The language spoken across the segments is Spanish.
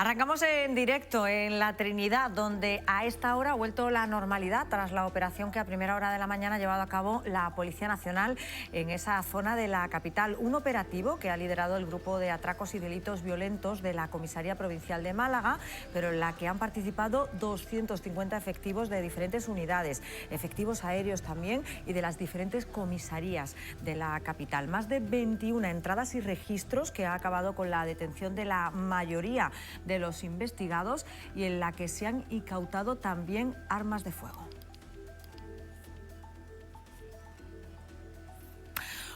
Arrancamos en directo en La Trinidad, donde a esta hora ha vuelto la normalidad tras la operación que a primera hora de la mañana ha llevado a cabo la Policía Nacional en esa zona de la capital. Un operativo que ha liderado el Grupo de Atracos y Delitos Violentos de la Comisaría Provincial de Málaga, pero en la que han participado 250 efectivos de diferentes unidades, efectivos aéreos también y de las diferentes comisarías de la capital. Más de 21 entradas y registros que ha acabado con la detención de la mayoría de los investigados y en la que se han incautado también armas de fuego.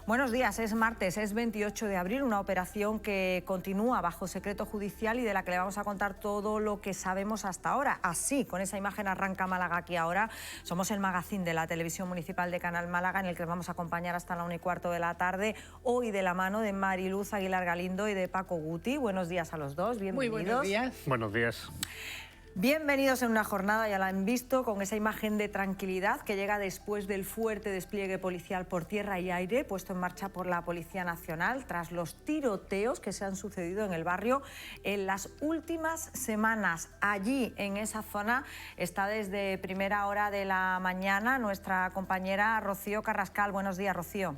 Buenos días, es martes, es 28 de abril, una operación que continúa bajo secreto judicial y de la que le vamos a contar todo lo que sabemos hasta ahora. Así, con esa imagen arranca Málaga aquí ahora. Somos el magazín de la Televisión Municipal de Canal Málaga, en el que les vamos a acompañar hasta la 1:15 de la tarde, hoy de la mano de Mariluz Aguilar Galindo y de Paco Guti. Buenos días a los dos, bienvenidos. Muy buenos días. Buenos días. Bienvenidos en una jornada, ya la han visto, con esa imagen de tranquilidad que llega después del fuerte despliegue policial por tierra y aire puesto en marcha por la Policía Nacional tras los tiroteos que se han sucedido en el barrio en las últimas semanas. Allí, en esa zona, está desde primera hora de la mañana nuestra compañera Rocío Carrascal. Buenos días, Rocío.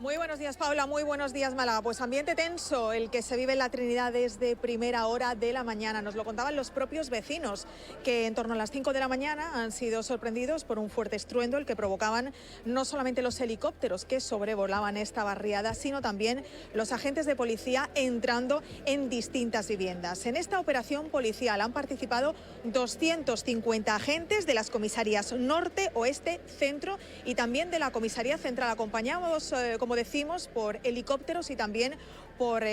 Muy buenos días, Paula. Muy buenos días, Málaga. Pues ambiente tenso el que se vive en La Trinidad desde primera hora de la mañana. Nos lo contaban los propios vecinos, que en torno a las 5 de la mañana han sido sorprendidos por un fuerte estruendo, el que provocaban no solamente los helicópteros que sobrevolaban esta barriada, sino también los agentes de policía entrando en distintas viviendas. En esta operación policial han participado 250 agentes de las comisarías Norte, Oeste, Centro y también de la Comisaría Central, acompañados, como decimos, por helicópteros y también por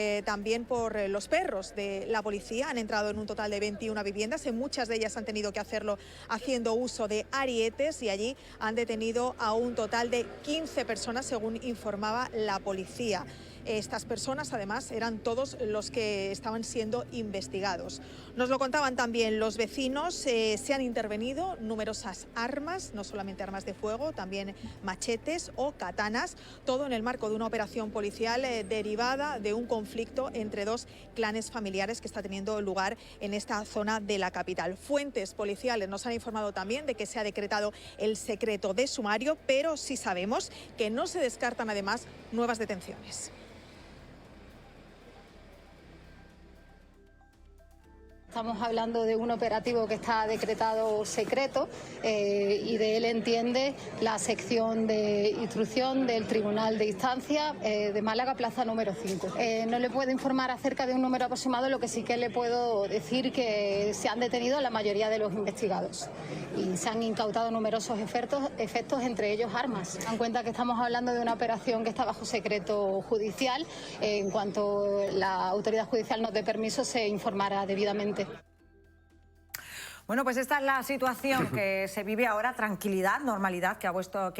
los perros de la policía. Han entrado en un total de 21 viviendas, en muchas de ellas han tenido que hacerlo haciendo uso de arietes y allí han detenido a un total de 15 personas, según informaba la policía. Estas personas, además, eran todos los que estaban siendo investigados. Nos lo contaban también los vecinos, se han intervenido numerosas armas, no solamente armas de fuego, también machetes o katanas, todo en el marco de una operación policial derivada de un conflicto entre dos clanes familiares que está teniendo lugar en esta zona de la capital. Fuentes policiales nos han informado también de que se ha decretado el secreto de sumario, pero sí sabemos que no se descartan además nuevas detenciones. Estamos hablando de un operativo que está decretado secreto y de él entiende la sección de instrucción del Tribunal de Instancia de Málaga, plaza número 5. No le puedo informar acerca de un número aproximado, lo que sí que le puedo decir que se han detenido la mayoría de los investigados y se han incautado numerosos efectos, entre ellos armas. Dan cuenta que estamos hablando de una operación que está bajo secreto judicial. En cuanto la autoridad judicial nos dé permiso, se informará debidamente. Bueno, pues esta es la situación que se vive ahora, tranquilidad, normalidad, que ha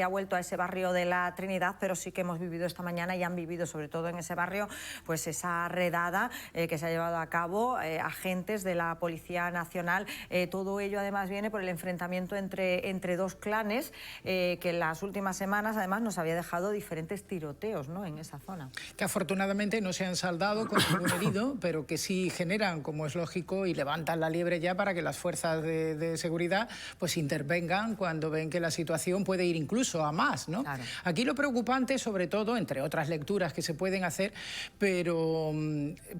vuelto a ese barrio de La Trinidad, pero sí que hemos vivido esta mañana y han vivido, sobre todo en ese barrio, pues esa redada que se ha llevado a cabo, agentes de la Policía Nacional. Todo ello además viene por el enfrentamiento entre dos clanes que en las últimas semanas además nos había dejado diferentes tiroteos, ¿no?, en esa zona. Que afortunadamente no se han saldado con ningún herido, pero que sí generan, como es lógico, y levantan la liebre ya para que las fuerzas de seguridad pues intervengan cuando ven que la situación puede ir incluso a más, ¿no? Claro. Aquí lo preocupante, sobre todo, entre otras lecturas que se pueden hacer, pero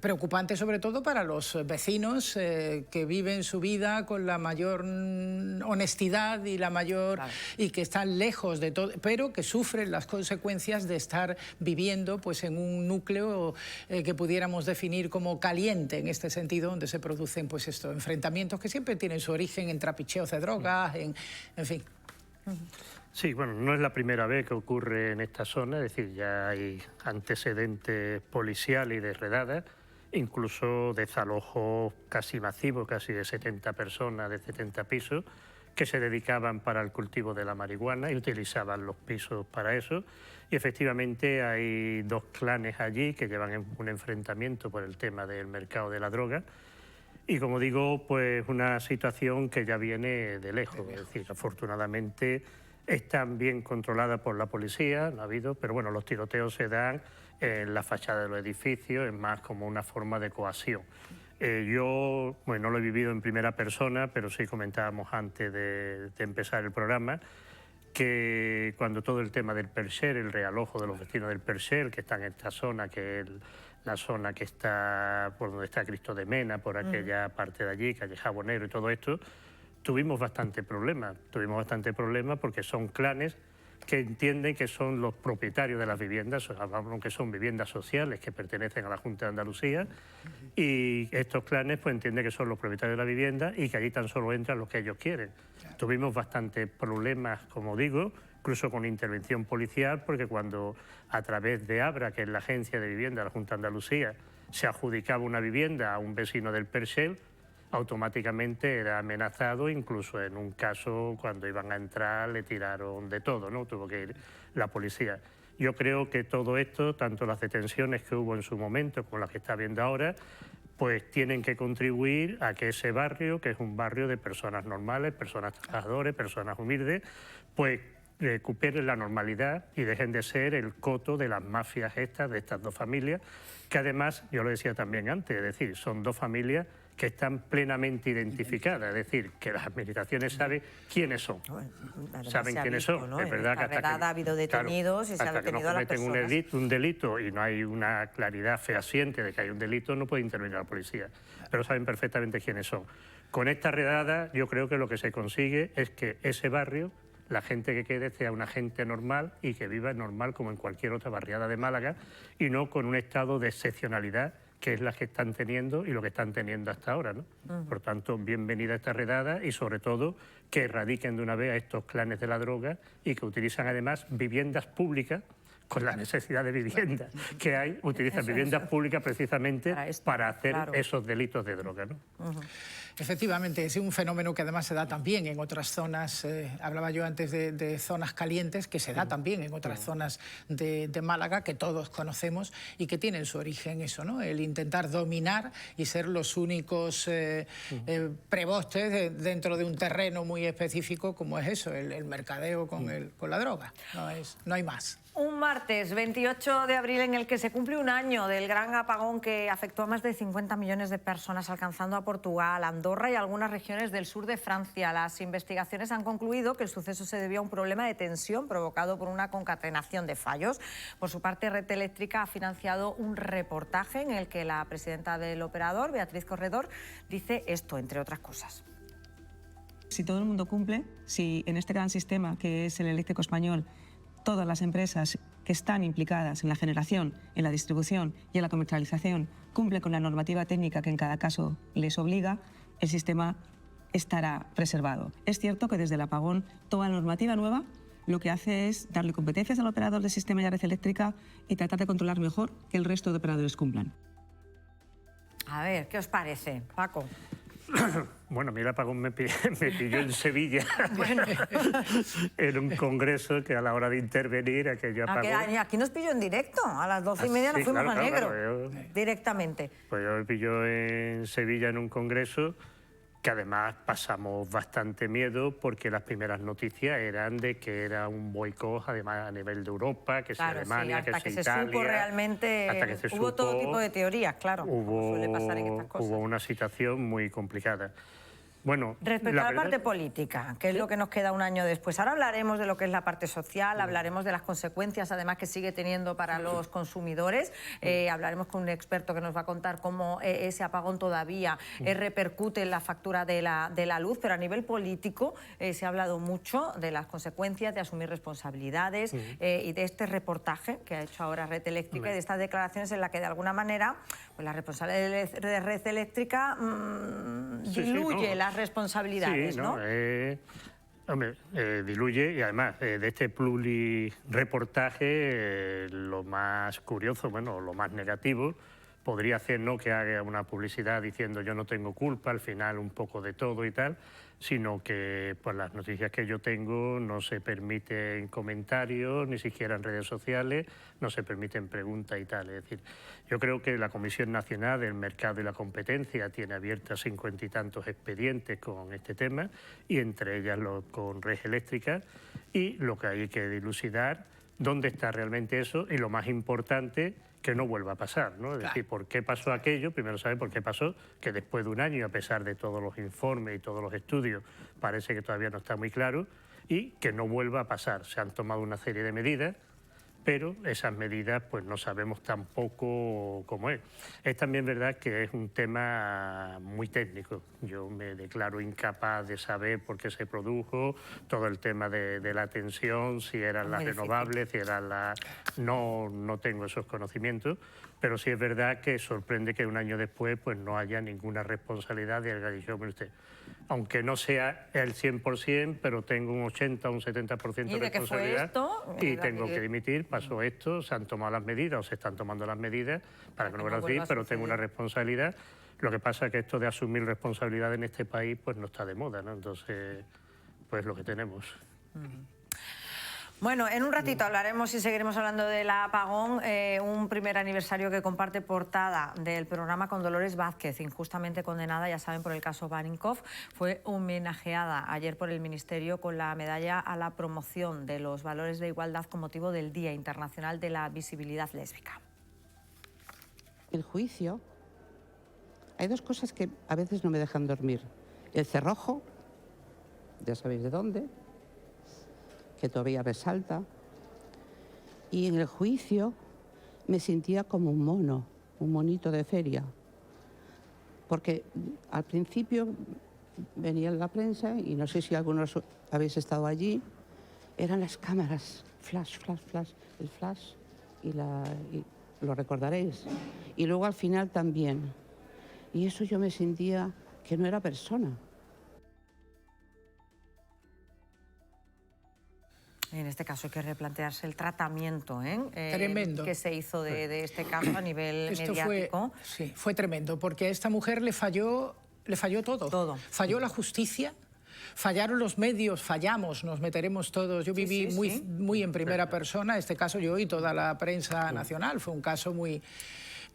preocupante sobre todo para los vecinos que viven su vida con la mayor honestidad y la mayor, claro, y que están lejos de todo, pero que sufren las consecuencias de estar viviendo pues en un núcleo que pudiéramos definir como caliente en este sentido, donde se producen pues estos enfrentamientos que siempre tienen su origen en trapicheos de drogas, en fin. Sí, bueno, no es la primera vez que ocurre en esta zona, es decir, ya hay antecedentes policiales y de redadas, incluso desalojos casi masivos, casi de 70 personas, de 70 pisos, que se dedicaban para el cultivo de la marihuana y utilizaban los pisos para eso. Y efectivamente hay dos clanes allí que llevan un enfrentamiento por el tema del mercado de la droga. Y como digo, pues una situación que ya viene de lejos, es decir, afortunadamente están bien controladas por la policía, no ha habido, pero bueno, los tiroteos se dan en la fachada de los edificios, es más como una forma de coacción. Yo, bueno, no lo he vivido en primera persona, pero sí comentábamos antes de empezar el programa, que cuando todo el tema del Perxer, el realojo de los vecinos del Perxer, que están en esta zona, que es la zona que está por donde está Cristo de Mena, por aquella parte de allí, calle Jabonero y todo esto, tuvimos bastante problemas porque son clanes que entienden que son los propietarios de las viviendas, hablamos que son viviendas sociales que pertenecen a la Junta de Andalucía, y estos clanes pues entienden que son los propietarios de la vivienda y que allí tan solo entran los que ellos quieren. Tuvimos bastantes problemas, como digo, incluso con intervención policial, porque cuando a través de ABRA, que es la agencia de vivienda de la Junta de Andalucía, se adjudicaba una vivienda a un vecino del Perxel, automáticamente era amenazado, incluso en un caso cuando iban a entrar le tiraron de todo, ¿no? Tuvo que ir la policía. Yo creo que todo esto, tanto las detenciones que hubo en su momento como las que está habiendo ahora, pues tienen que contribuir a que ese barrio, que es un barrio de personas normales, personas trabajadoras, personas humildes, pues recuperen la normalidad y dejen de ser el coto de las mafias estas, de estas dos familias, que además, yo lo decía también antes, es decir, son dos familias que están plenamente identificadas, es decir, que las administraciones saben quiénes son, saben quiénes son. ¿No? Es verdad que hasta que ha habido detenidos, claro, y se ha detenido a las personas. Hasta que no un delito y no hay una claridad fehaciente de que hay un delito, no puede intervenir la policía, pero saben perfectamente quiénes son. Con esta redada yo creo que lo que se consigue es que ese barrio, la gente que quede sea una gente normal y que viva normal como en cualquier otra barriada de Málaga y no con un estado de excepcionalidad que es la que están teniendo y lo que están teniendo hasta ahora, ¿no? Por tanto, bienvenida esta redada y sobre todo que erradiquen de una vez a estos clanes de la droga y que utilizan además viviendas públicas con la necesidad de vivienda que hay, utilizan viviendas públicas precisamente para hacer esos delitos de droga, ¿no? Efectivamente, es un fenómeno que además se da también en otras zonas, hablaba yo antes de zonas calientes, que se da también en otras zonas de Málaga, que todos conocemos y que tienen su origen eso, ¿no? El intentar dominar y ser los únicos prebostes dentro de un terreno muy específico como es eso, el mercadeo con la droga, no hay más. Un martes 28 de abril en el que se cumple un año del gran apagón que afectó a más de 50 millones de personas, alcanzando a Portugal, Andorra y algunas regiones del sur de Francia. Las investigaciones han concluido que el suceso se debió a un problema de tensión provocado por una concatenación de fallos. Por su parte, Red Eléctrica ha financiado un reportaje en el que la presidenta del operador, Beatriz Corredor, dice esto, entre otras cosas. Si todo el mundo cumple, si en este gran sistema que es el eléctrico español, todas las empresas que están implicadas en la generación, en la distribución y en la comercialización cumplen con la normativa técnica que en cada caso les obliga, el sistema estará preservado. Es cierto que desde el apagón toda la normativa nueva lo que hace es darle competencias al operador del sistema y a Red Eléctrica y tratar de controlar mejor que el resto de operadores cumplan. A ver, ¿qué os parece, Paco? Bueno, a mí el apagón me pilló en Sevilla, en un congreso que a la hora de intervenir aquello apagó. Aquí nos pilló en directo, a las 12:30 nos fuimos a negro, directamente. Pues yo me pilló en Sevilla en un congreso que además pasamos bastante miedo porque las primeras noticias eran de que era un boicot además a nivel de Europa, que claro, es Alemania, sí, que es Italia. Hasta que se supo realmente, hubo todo tipo de teorías, claro, como suele pasar en estas cosas. Hubo una situación muy complicada. Bueno, respecto a la parte política, que es lo que nos queda un año después. Ahora hablaremos de lo que es la parte social, hablaremos de las consecuencias además que sigue teniendo para los consumidores, hablaremos con un experto que nos va a contar cómo ese apagón todavía repercute en la factura de la luz, pero a nivel político se ha hablado mucho de las consecuencias, de asumir responsabilidades y de este reportaje que ha hecho ahora Red Eléctrica y de estas declaraciones en las que de alguna manera pues la responsable de Red Eléctrica diluye las responsabilidades, sí, ¿no? Diluye y además de este plurireportaje lo más curioso, bueno, lo más negativo, podría hacer no que haga una publicidad diciendo yo no tengo culpa, al final un poco de todo y tal, sino que pues las noticias que yo tengo no se permiten comentarios, ni siquiera en redes sociales, no se permiten preguntas y tal. Es decir, yo creo que la Comisión Nacional del Mercado y la Competencia tiene abiertas 50 y tantos expedientes con este tema, y entre ellas con Red Eléctrica, y lo que hay que dilucidar dónde está realmente eso, y lo más importante, que no vuelva a pasar, ¿no? Es decir, ¿por qué pasó aquello? Primero saber por qué pasó, que después de un año, a pesar de todos los informes y todos los estudios, parece que todavía no está muy claro, y que no vuelva a pasar. Se han tomado una serie de medidas, pero esas medidas pues no sabemos tampoco cómo es. Es también verdad que es un tema muy técnico. Yo me declaro incapaz de saber por qué se produjo, todo el tema de la tensión, si eran las renovables, si eran las... No tengo esos conocimientos, pero sí es verdad que sorprende que un año después pues no haya ninguna responsabilidad de haber dicho, mire usted, aunque no sea el 100%, pero tengo un 80 o un 70% de responsabilidad y tengo que dimitir, pasó esto, se han tomado las medidas o se están tomando las medidas para que no vuelva a decir, pero tengo una responsabilidad. Lo que pasa es que esto de asumir responsabilidad en este país pues no está de moda, ¿no? Entonces, pues lo que tenemos. Bueno, en un ratito hablaremos y seguiremos hablando del apagón, un primer aniversario que comparte portada del programa con Dolores Vázquez, injustamente condenada, ya saben, por el caso Barinkoff. Fue homenajeada ayer por el Ministerio con la medalla a la promoción de los valores de igualdad con motivo del Día Internacional de la Visibilidad Lésbica. El juicio, hay dos cosas que a veces no me dejan dormir. El cerrojo, ya sabéis de dónde, que todavía resalta, y en el juicio me sentía como un mono, un monito de feria, porque al principio venía la prensa, y no sé si algunos habéis estado allí, eran las cámaras, flash, flash, flash, el flash, y lo recordaréis, y luego al final también, y eso yo me sentía que no era persona. En este caso hay que replantearse el tratamiento Tremendo. Que se hizo de este caso a nivel mediático. Fue tremendo, porque a esta mujer le falló todo. Falló la justicia, fallaron los medios, fallamos, nos meteremos todos. Yo viví muy en primera persona este caso, yo y toda la prensa nacional. Fue un caso muy...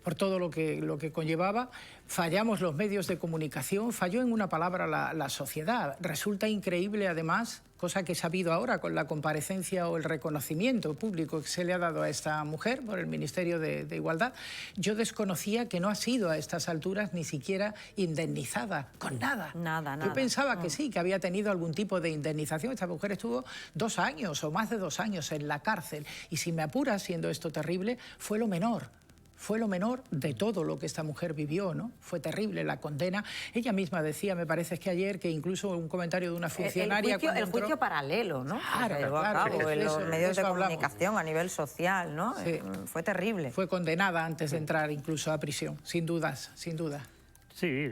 por todo lo que conllevaba. Fallamos los medios de comunicación, falló en una palabra la sociedad. Resulta increíble, además, cosa que he sabido ahora con la comparecencia o el reconocimiento público que se le ha dado a esta mujer por el Ministerio de Igualdad. Yo desconocía que no ha sido a estas alturas ni siquiera indemnizada, con nada. Nada. Yo pensaba que sí, que había tenido algún tipo de indemnización. Esta mujer estuvo 2 años o más de 2 años en la cárcel. Y si me apuras, siendo esto terrible, fue lo menor. Fue lo menor de todo lo que esta mujer vivió, ¿no? Fue terrible la condena. Ella misma decía, me parece que ayer, que incluso un comentario de una funcionaria... El juicio paralelo, ¿no? Claro. En los medios de comunicación a nivel social, ¿no? Sí. Fue terrible. Fue condenada antes de entrar incluso a prisión, sin dudas, sin duda. Sí,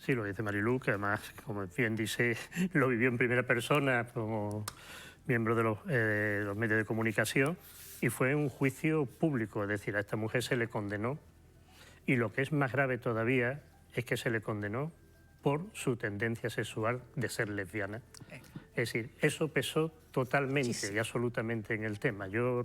sí, lo dice Marilú, que además, como bien dice, lo vivió en primera persona como miembro de los medios de comunicación. Y fue un juicio público, es decir, a esta mujer se le condenó, y lo que es más grave todavía es que se le condenó por su tendencia sexual de ser lesbiana. Es decir, eso pesó totalmente y absolutamente en el tema. Yo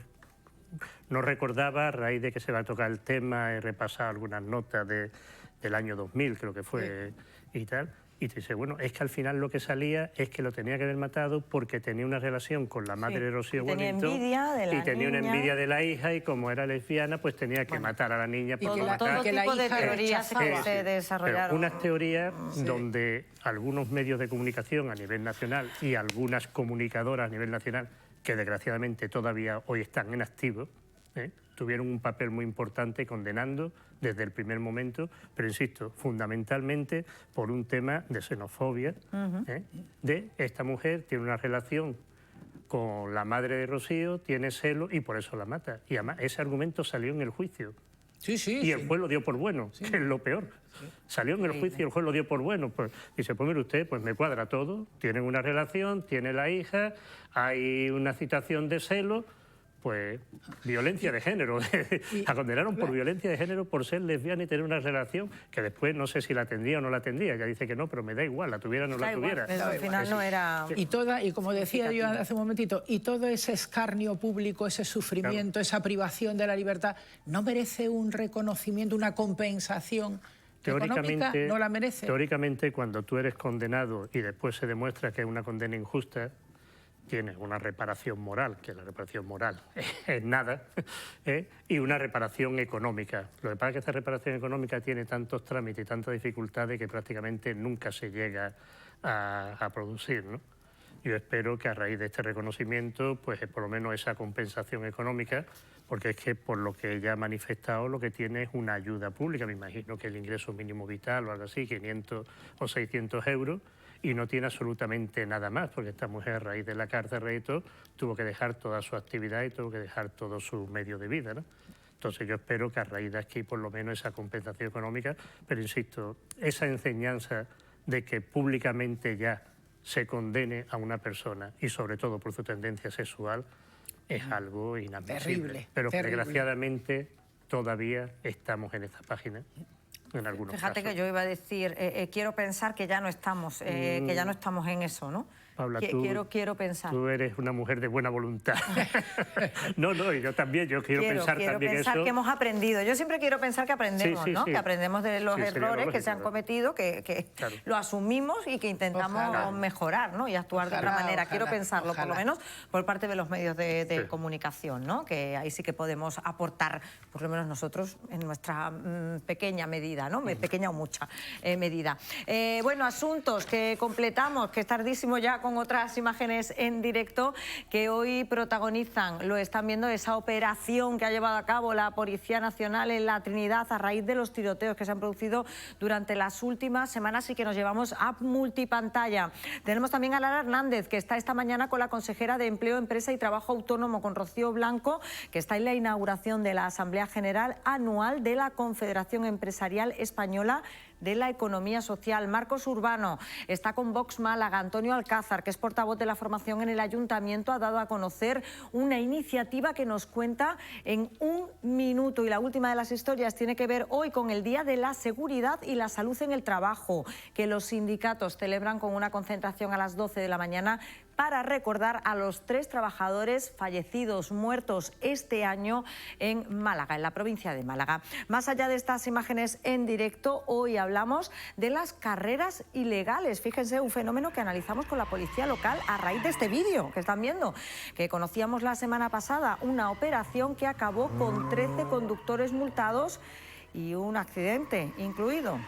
no recordaba, a raíz de que se va a tocar el tema, he repasado algunas notas del año 2000, creo que fue, y tal. Y te dice, bueno, es que al final lo que salía es que lo tenía que haber matado porque tenía una relación con la madre de Rocío Wellington. Tenía envidia de la niña. Y tenía una envidia de la hija, y como era lesbiana, pues tenía que matar a la niña. Todo tipo de teorías que se desarrollaron. Unas teorías donde algunos medios de comunicación a nivel nacional y algunas comunicadoras a nivel nacional, que desgraciadamente todavía hoy están en activo, tuvieron un papel muy importante condenando desde el primer momento, pero insisto, fundamentalmente por un tema de xenofobia, de esta mujer tiene una relación con la madre de Rocío, tiene celos y por eso la mata. Y además ese argumento salió en el juicio. Y el juez lo dio por bueno, que es lo peor. Salió en el juicio y el juez lo dio por bueno. Pues, dice, pues mire usted, pues me cuadra todo. Tienen una relación, tiene la hija, hay una citación de celos. pues violencia de género. La condenaron por violencia de género por ser lesbiana y tener una relación que después no sé si la tendría o no la tendría. Ella dice que no, pero me da igual, la tuviera o no la tuviera. Al final no era... Y como decía yo hace un momentito, y todo ese escarnio público, ese sufrimiento, esa privación de la libertad, ¿no merece un reconocimiento, una compensación? Económica no la merece. Teóricamente, cuando tú eres condenado y después se demuestra que es una condena injusta, tienes una reparación moral, que la reparación moral es nada, y una reparación económica. Lo que pasa es que esta reparación económica tiene tantos trámites y tantas dificultades que prácticamente nunca se llega a producir, ¿no? Yo espero que a raíz de este reconocimiento, pues por lo menos esa compensación económica, porque es que por lo que ella ha manifestado lo que tiene es una ayuda pública, me imagino que el ingreso mínimo vital o algo así, 500 o 600 euros, y no tiene absolutamente nada más, porque esta mujer a raíz de la cárcel tuvo que dejar toda su actividad y tuvo que dejar todo su medio de vida, ¿no? Entonces yo espero que a raíz de aquí por lo menos esa compensación económica, pero insisto, esa enseñanza de que públicamente ya se condene a una persona y sobre todo por su tendencia sexual es algo inadmisible. Terrible, pero terrible. Desgraciadamente todavía estamos en esta página. En algunos Fíjate casos. que yo iba a decir, quiero pensar que ya no estamos, en eso, ¿no? Paula, quiero pensar. Tú eres una mujer de buena voluntad. No, y yo también, yo quiero pensar también pensar eso. que hemos aprendido. Yo siempre quiero pensar que aprendemos, Sí, ¿no? sí. Que aprendemos de los Sí, sería errores lo que se han lógico, cometido, que claro. lo asumimos y que intentamos mejorar, ¿no? Y actuar de otra manera. Quiero pensarlo, por lo menos por parte de los medios de comunicación, ¿no? Que ahí sí que podemos aportar, por lo menos nosotros, en nuestra pequeña medida, ¿no? Pequeña o mucha medida. Bueno, asuntos que completamos, que es tardísimo ya, con otras imágenes en directo que hoy protagonizan, lo están viendo, esa operación que ha llevado a cabo la Policía Nacional en la Trinidad a raíz de los tiroteos que se han producido durante las últimas semanas y que nos llevamos a multipantalla. Tenemos también a Lara Hernández, que está esta mañana con la consejera de Empleo, Empresa y Trabajo Autónomo, con Rocío Blanco, que está en la inauguración de la Asamblea General Anual de la Confederación Empresarial Española de la Economía Social. Marcos Urbano está con Vox Málaga. Antonio Alcázar, que es portavoz de la formación en el Ayuntamiento, ha dado a conocer una iniciativa que nos cuenta en un minuto. Y la última de las historias tiene que ver hoy con el Día de la Seguridad y la Salud en el Trabajo, que los sindicatos celebran con una concentración a las 12 de la mañana para recordar a los 3 trabajadores fallecidos, muertos este año en Málaga, en la provincia de Málaga. Más allá de estas imágenes en directo, hoy hablamos de las carreras ilegales. Fíjense, un fenómeno que analizamos con la policía local a raíz de este vídeo que están viendo, que conocíamos la semana pasada, una operación que acabó con 13 conductores multados y un accidente incluido.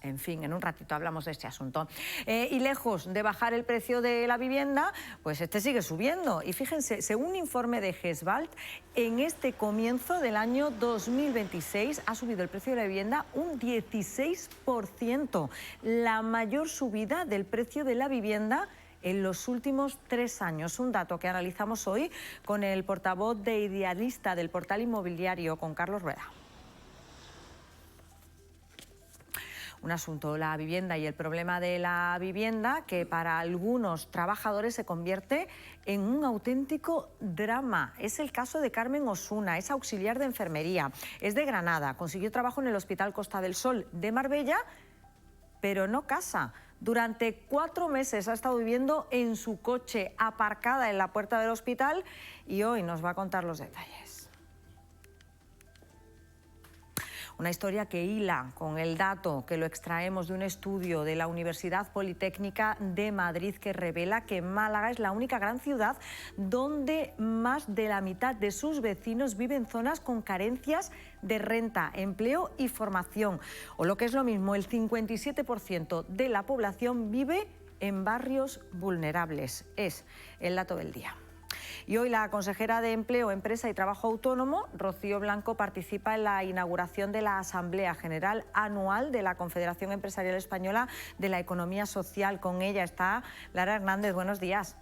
En fin, en un ratito hablamos de este asunto. Y lejos de bajar el precio de la vivienda, pues este sigue subiendo. Y fíjense, según un informe de Gesbalt, en este comienzo del año 2026 ha subido el precio de la vivienda un 16%, la mayor subida del precio de la vivienda en los últimos 3 años. Un dato que analizamos hoy con el portavoz de Idealista del portal inmobiliario, con Carlos Rueda. Un asunto, la vivienda y el problema de la vivienda, que para algunos trabajadores se convierte en un auténtico drama. Es el caso de Carmen Osuna, es auxiliar de enfermería, es de Granada, consiguió trabajo en el Hospital Costa del Sol de Marbella, pero no casa. Durante 4 meses ha estado viviendo en su coche, aparcada en la puerta del hospital, y hoy nos va a contar los detalles. Una historia que hila con el dato que lo extraemos de un estudio de la Universidad Politécnica de Madrid, que revela que Málaga es la única gran ciudad donde más de la mitad de sus vecinos viven en zonas con carencias de renta, empleo y formación. O lo que es lo mismo, el 57% de la población vive en barrios vulnerables. Es el dato del día. Y hoy la consejera de Empleo, Empresa y Trabajo Autónomo, Rocío Blanco, participa en la inauguración de la Asamblea General Anual de la Confederación Empresarial Española de la Economía Social. Con ella está Lara Hernández. Buenos días.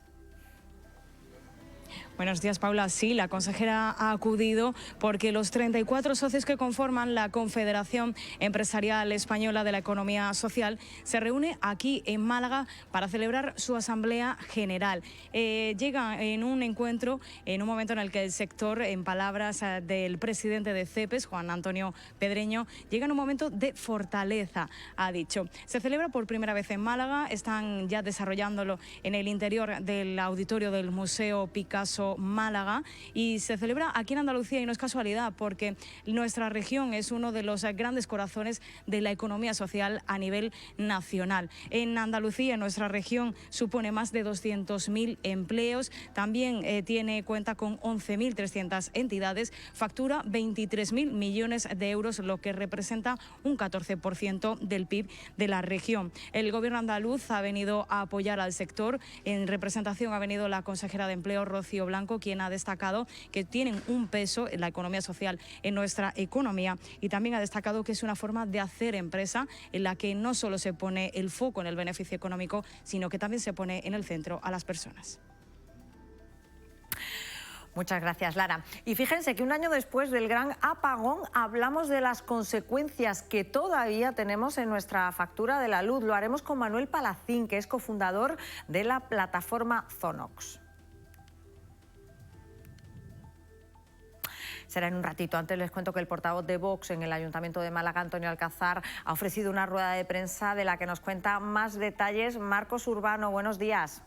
Buenos días, Paula. Sí, la consejera ha acudido porque los 34 socios que conforman la Confederación Empresarial Española de la Economía Social se reúne aquí en Málaga para celebrar su asamblea general. Llega en un encuentro en un momento en el que el sector, en palabras del presidente de CEPES, Juan Antonio Pedreño, llega en un momento de fortaleza, ha dicho. Se celebra por primera vez en Málaga, están ya desarrollándolo en el interior del auditorio del Museo Picasso Málaga y se celebra aquí en Andalucía, y no es casualidad porque nuestra región es uno de los grandes corazones de la economía social a nivel nacional. En Andalucía, nuestra región supone más de 200.000 empleos, también cuenta con 11.300 entidades, factura 23.000 millones de euros, lo que representa un 14% del PIB de la región. El gobierno andaluz ha venido a apoyar al sector. En representación ha venido la consejera de Empleo, Rocío Blanco, quien ha destacado que tienen un peso en la economía social en nuestra economía, y también ha destacado que es una forma de hacer empresa en la que no solo se pone el foco en el beneficio económico, sino que también se pone en el centro a las personas. Muchas gracias, Lara. Y fíjense que un año después del gran apagón hablamos de las consecuencias que todavía tenemos en nuestra factura de la luz. Lo haremos con Manuel Palacín, que es cofundador de la plataforma Zonox. Será en un ratito. Antes les cuento que el portavoz de Vox en el Ayuntamiento de Málaga, Antonio Alcázar, ha ofrecido una rueda de prensa de la que nos cuenta más detalles Marcos Urbano. Buenos días.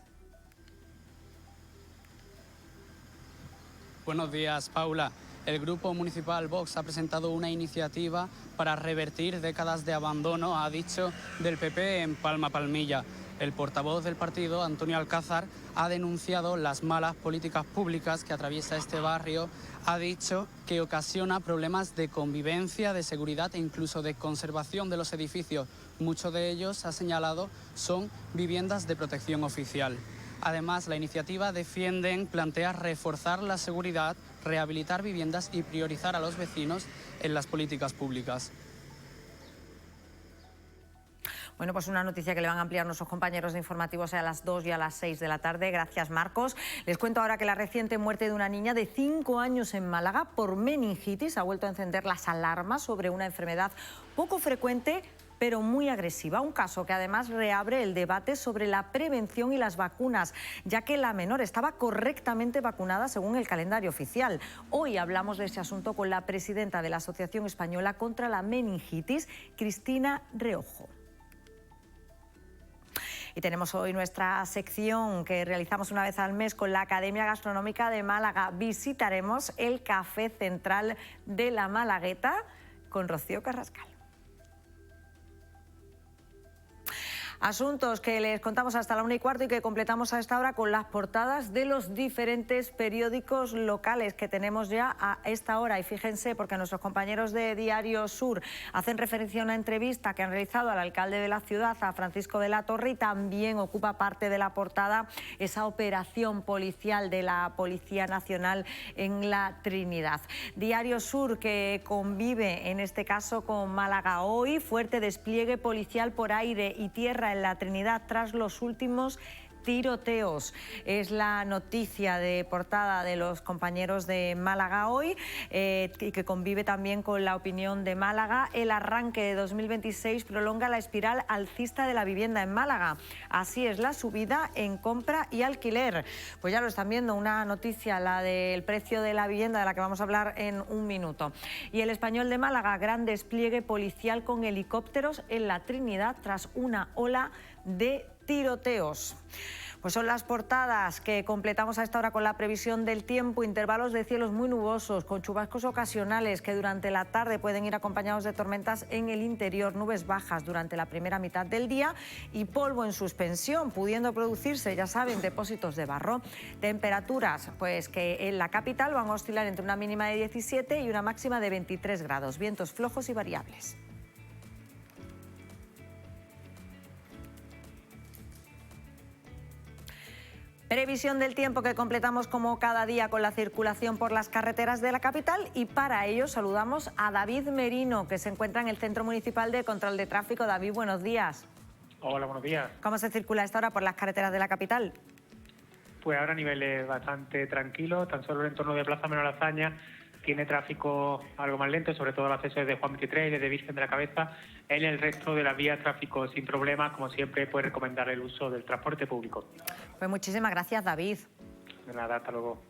Buenos días, Paula. El Grupo Municipal Vox ha presentado una iniciativa para revertir décadas de abandono, ha dicho, del PP en Palma Palmilla. El portavoz del partido, Antonio Alcázar, ha denunciado las malas políticas públicas que atraviesa este barrio. Ha dicho que ocasiona problemas de convivencia, de seguridad e incluso de conservación de los edificios. Muchos de ellos, ha señalado, son viviendas de protección oficial. Además, la iniciativa plantea reforzar la seguridad, rehabilitar viviendas y priorizar a los vecinos en las políticas públicas. Bueno, pues una noticia que le van a ampliar nuestros compañeros de informativos a las 2 y a las 6 de la tarde. Gracias, Marcos. Les cuento ahora que la reciente muerte de una niña de 5 años en Málaga por meningitis ha vuelto a encender las alarmas sobre una enfermedad poco frecuente pero muy agresiva. Un caso que además reabre el debate sobre la prevención y las vacunas, ya que la menor estaba correctamente vacunada según el calendario oficial. Hoy hablamos de ese asunto con la presidenta de la Asociación Española contra la Meningitis, Cristina Reojo. Y tenemos hoy nuestra sección que realizamos una vez al mes con la Academia Gastronómica de Málaga. Visitaremos el Café Central de la Malagueta con Rocío Carrascal. Asuntos que les contamos hasta la 1:15 y que completamos a esta hora con las portadas de los diferentes periódicos locales que tenemos ya a esta hora. Y fíjense, porque nuestros compañeros de Diario Sur hacen referencia a una entrevista que han realizado al alcalde de la ciudad, a Francisco de la Torre, y también ocupa parte de la portada esa operación policial de la Policía Nacional en la Trinidad. Diario Sur, que convive en este caso con Málaga hoy, fuerte despliegue policial por aire y tierra en la Trinidad tras los últimos tiroteos. Es la noticia de portada de los compañeros de Málaga hoy y que convive también con la opinión de Málaga. El arranque de 2026 prolonga la espiral alcista de la vivienda en Málaga. Así es la subida en compra y alquiler. Pues ya lo están viendo, una noticia, la del precio de la vivienda, de la que vamos a hablar en un minuto. Y El Español de Málaga, gran despliegue policial con helicópteros en la Trinidad tras una ola de tiroteos. Pues son las portadas que completamos a esta hora con la previsión del tiempo. Intervalos de cielos muy nubosos, con chubascos ocasionales que durante la tarde pueden ir acompañados de tormentas en el interior, nubes bajas durante la primera mitad del día y polvo en suspensión, pudiendo producirse, ya saben, depósitos de barro. Temperaturas, pues que en la capital van a oscilar entre una mínima de 17 y una máxima de 23 grados. Vientos flojos y variables. Previsión del tiempo que completamos como cada día con la circulación por las carreteras de la capital, y para ello saludamos a David Merino, que se encuentra en el Centro Municipal de Control de Tráfico. David, buenos días. Hola, buenos días. ¿Cómo se circula a esta hora por las carreteras de la capital? Pues ahora niveles bastante tranquilos, tan solo el entorno de Plaza Menor-Azaña tiene tráfico algo más lento, sobre todo el acceso desde Juan 23 y desde Virgen de la Cabeza. En el resto de las vías, tráfico sin problemas, como siempre, puede recomendar el uso del transporte público. Pues muchísimas gracias, David. De nada, hasta luego.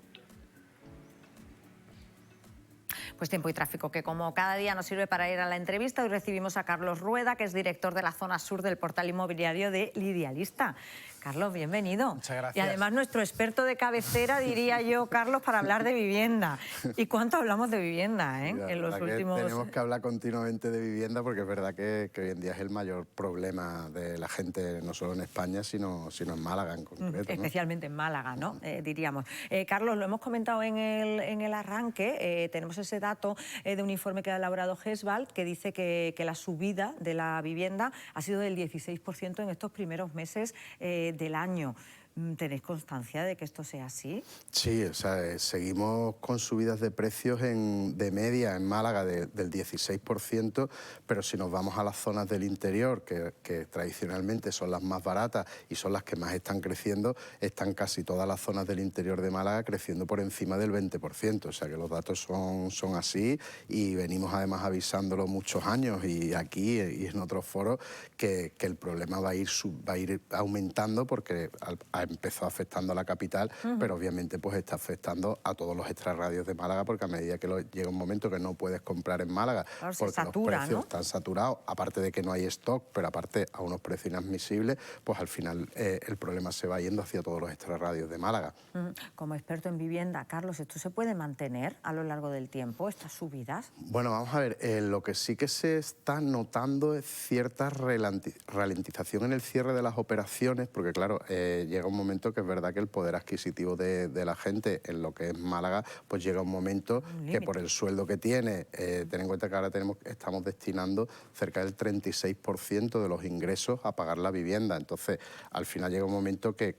Pues tiempo y tráfico que como cada día nos sirve para ir a la entrevista. Hoy recibimos a Carlos Rueda, que es director de la zona sur del portal inmobiliario de Lidialista. Carlos, bienvenido. Muchas gracias. Y además nuestro experto de cabecera, diría yo, Carlos, para hablar de vivienda. ¿Y cuánto hablamos de vivienda en los últimos...? Tenemos que hablar continuamente de vivienda porque es verdad que hoy en día es el mayor problema de la gente, no solo en España, sino en Málaga en concreto, ¿no? Especialmente en Málaga, ¿no? Diríamos. Carlos, lo hemos comentado en el arranque, tenemos ese dato de un informe que ha elaborado GESVALT que dice que la subida de la vivienda ha sido del 16% en estos primeros meses del año. ¿Tenéis constancia de que esto sea así? Sí, o sea, seguimos con subidas de precios de media en Málaga del 16%, pero si nos vamos a las zonas del interior, que tradicionalmente son las más baratas y son las que más están creciendo, están casi todas las zonas del interior de Málaga creciendo por encima del 20%, o sea que los datos son así y venimos además avisándolo muchos años y aquí y en otros foros que el problema va a ir aumentando porque empezó afectando a la capital, pero obviamente pues está afectando a todos los extrarradios de Málaga porque a medida que llega un momento que no puedes comprar en Málaga porque los precios están saturados, aparte de que no hay stock, pero aparte a unos precios inadmisibles, pues al final el problema se va yendo hacia todos los extrarradios de Málaga. Como experto en vivienda, Carlos, ¿esto se puede mantener a lo largo del tiempo, estas subidas? Bueno, vamos a ver, lo que sí que se está notando es cierta ralentización en el cierre de las operaciones, porque claro, llega un momento que es verdad que el poder adquisitivo de la gente en lo que es Málaga, pues llega un momento que por el sueldo que tiene, ten en cuenta que ahora estamos destinando cerca del 36% de los ingresos a pagar la vivienda, entonces al final llega un momento que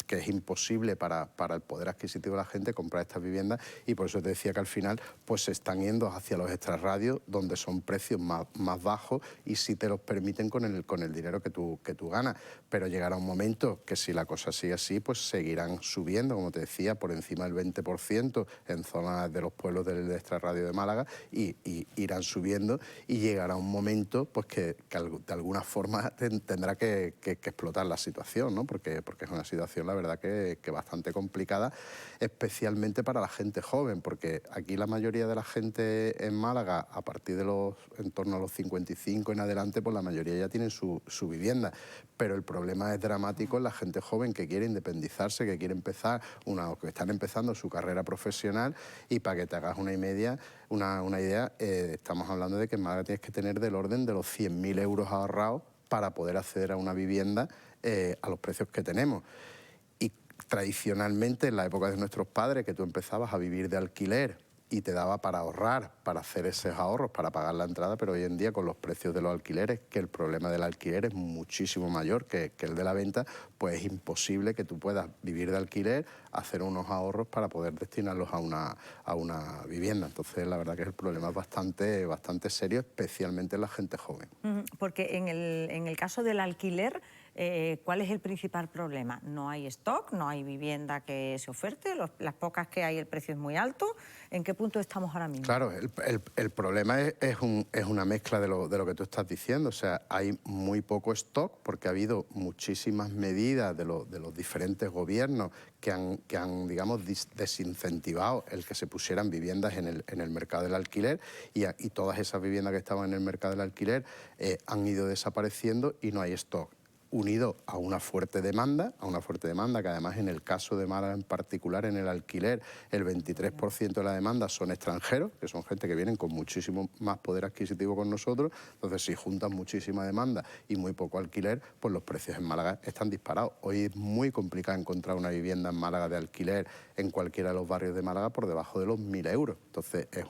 es imposible para el poder adquisitivo de la gente comprar estas viviendas y por eso te decía que al final pues se están yendo hacia los extrarradios donde son precios más bajos y sí te los permiten con el dinero que tú ganas, pero llegará un momento que si la cosa sigue así pues seguirán subiendo, como te decía, por encima del 20% en zonas de los pueblos del extrarradio de Málaga y irán subiendo y llegará un momento pues que de alguna forma tendrá que explotar la situación, ¿no? Porque es una situación, la verdad, que bastante complicada, especialmente para la gente joven, porque aquí la mayoría de la gente en Málaga, a partir de en torno a los 55 en adelante, pues la mayoría ya tienen su vivienda, pero el problema es dramático en la gente joven que quiere independizarse, que quiere empezar, que están empezando su carrera profesional y para que te hagas una idea, estamos hablando de que en Málaga tienes que tener del orden de los 100.000 euros ahorrados para poder acceder a una vivienda a los precios que tenemos. Tradicionalmente, en la época de nuestros padres, que tú empezabas a vivir de alquiler y te daba para ahorrar, para hacer esos ahorros, para pagar la entrada, pero hoy en día con los precios de los alquileres, que el problema del alquiler es muchísimo mayor que el de la venta, pues es imposible que tú puedas vivir de alquiler, hacer unos ahorros para poder destinarlos a una vivienda. Entonces, la verdad que el problema es bastante serio, especialmente en la gente joven. Porque en el caso del alquiler, ¿cuál es el principal problema? No hay stock, no hay vivienda que se oferte, las pocas que hay el precio es muy alto. ¿En qué punto estamos ahora mismo? Claro, el problema es una mezcla de lo que tú estás diciendo. O sea, hay muy poco stock porque ha habido muchísimas medidas de los diferentes gobiernos que han digamos, desincentivado el que se pusieran viviendas en el mercado del alquiler y todas esas viviendas que estaban en el mercado del alquiler han ido desapareciendo y no hay stock. Unido a una fuerte demanda que además en el caso de Málaga en particular, en el alquiler, el 23% de la demanda son extranjeros, que son gente que vienen con muchísimo más poder adquisitivo con nosotros, entonces si juntan muchísima demanda y muy poco alquiler, pues los precios en Málaga están disparados. Hoy es muy complicado encontrar una vivienda en Málaga de alquiler en cualquiera de los barrios de Málaga por debajo de los 1.000 euros, entonces es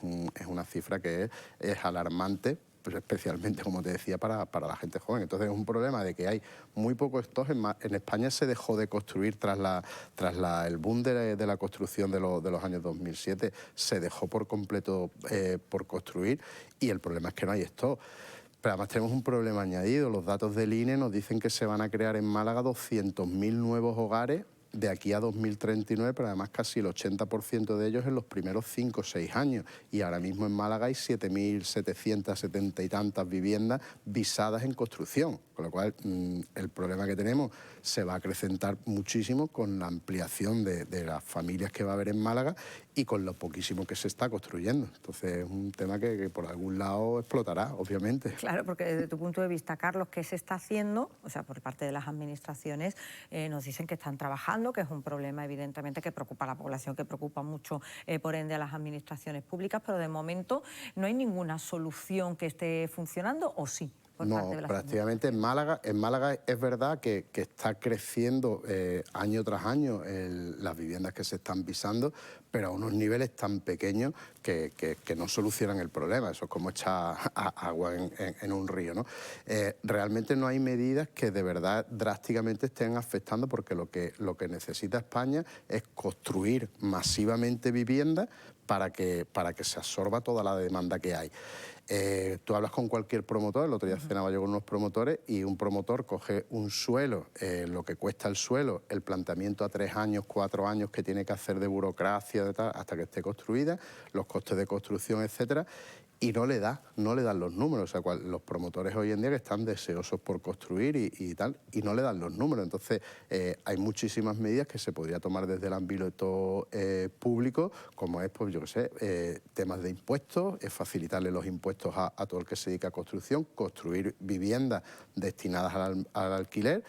una cifra que es alarmante, pues especialmente, como te decía, para la gente joven. Entonces es un problema de que hay muy poco stock. En España se dejó de construir tras el boom de la construcción de los años 2007, se dejó por completo por construir y el problema es que no hay stock. Pero además tenemos un problema añadido. Los datos del INE nos dicen que se van a crear en Málaga 200.000 nuevos hogares de aquí a 2039, pero además casi el 80% de ellos en los primeros 5 o 6 años. Y ahora mismo en Málaga hay 7.770 y tantas viviendas visadas en construcción, con lo cual el problema que tenemos se va a acrecentar muchísimo con la ampliación de las familias que va a haber en Málaga y con lo poquísimo que se está construyendo. Entonces es un tema que por algún lado explotará, obviamente. Claro, porque desde tu punto de vista, Carlos, ¿qué se está haciendo? O sea, por parte de las administraciones nos dicen que están trabajando, que es un problema evidentemente que preocupa a la población, que preocupa mucho por ende a las administraciones públicas, pero de momento no hay ninguna solución que esté funcionando, ¿o sí? No, prácticamente en Málaga es verdad que está creciendo año tras año las viviendas que se están visando, pero a unos niveles tan pequeños que no solucionan el problema. Eso es como echar agua en un río, ¿no? Realmente no hay medidas que de verdad drásticamente estén afectando, porque lo que necesita España es construir masivamente viviendas para que se absorba toda la demanda que hay. Tú hablas con cualquier promotor, el otro día cenaba yo con unos promotores, y un promotor coge un suelo, lo que cuesta el suelo, el planteamiento a 3 años, 4 años que tiene que hacer de burocracia, de tal, hasta que esté construida, los costes de construcción, etcétera, y no le dan los números. O sea, los promotores hoy en día que están deseosos por construir y tal, y no le dan los números. Entonces, hay muchísimas medidas que se podría tomar desde el ámbito público, como es, pues yo qué sé, temas de impuestos, facilitarle los impuestos a todo el que se dedica a construcción, construir viviendas destinadas al alquiler,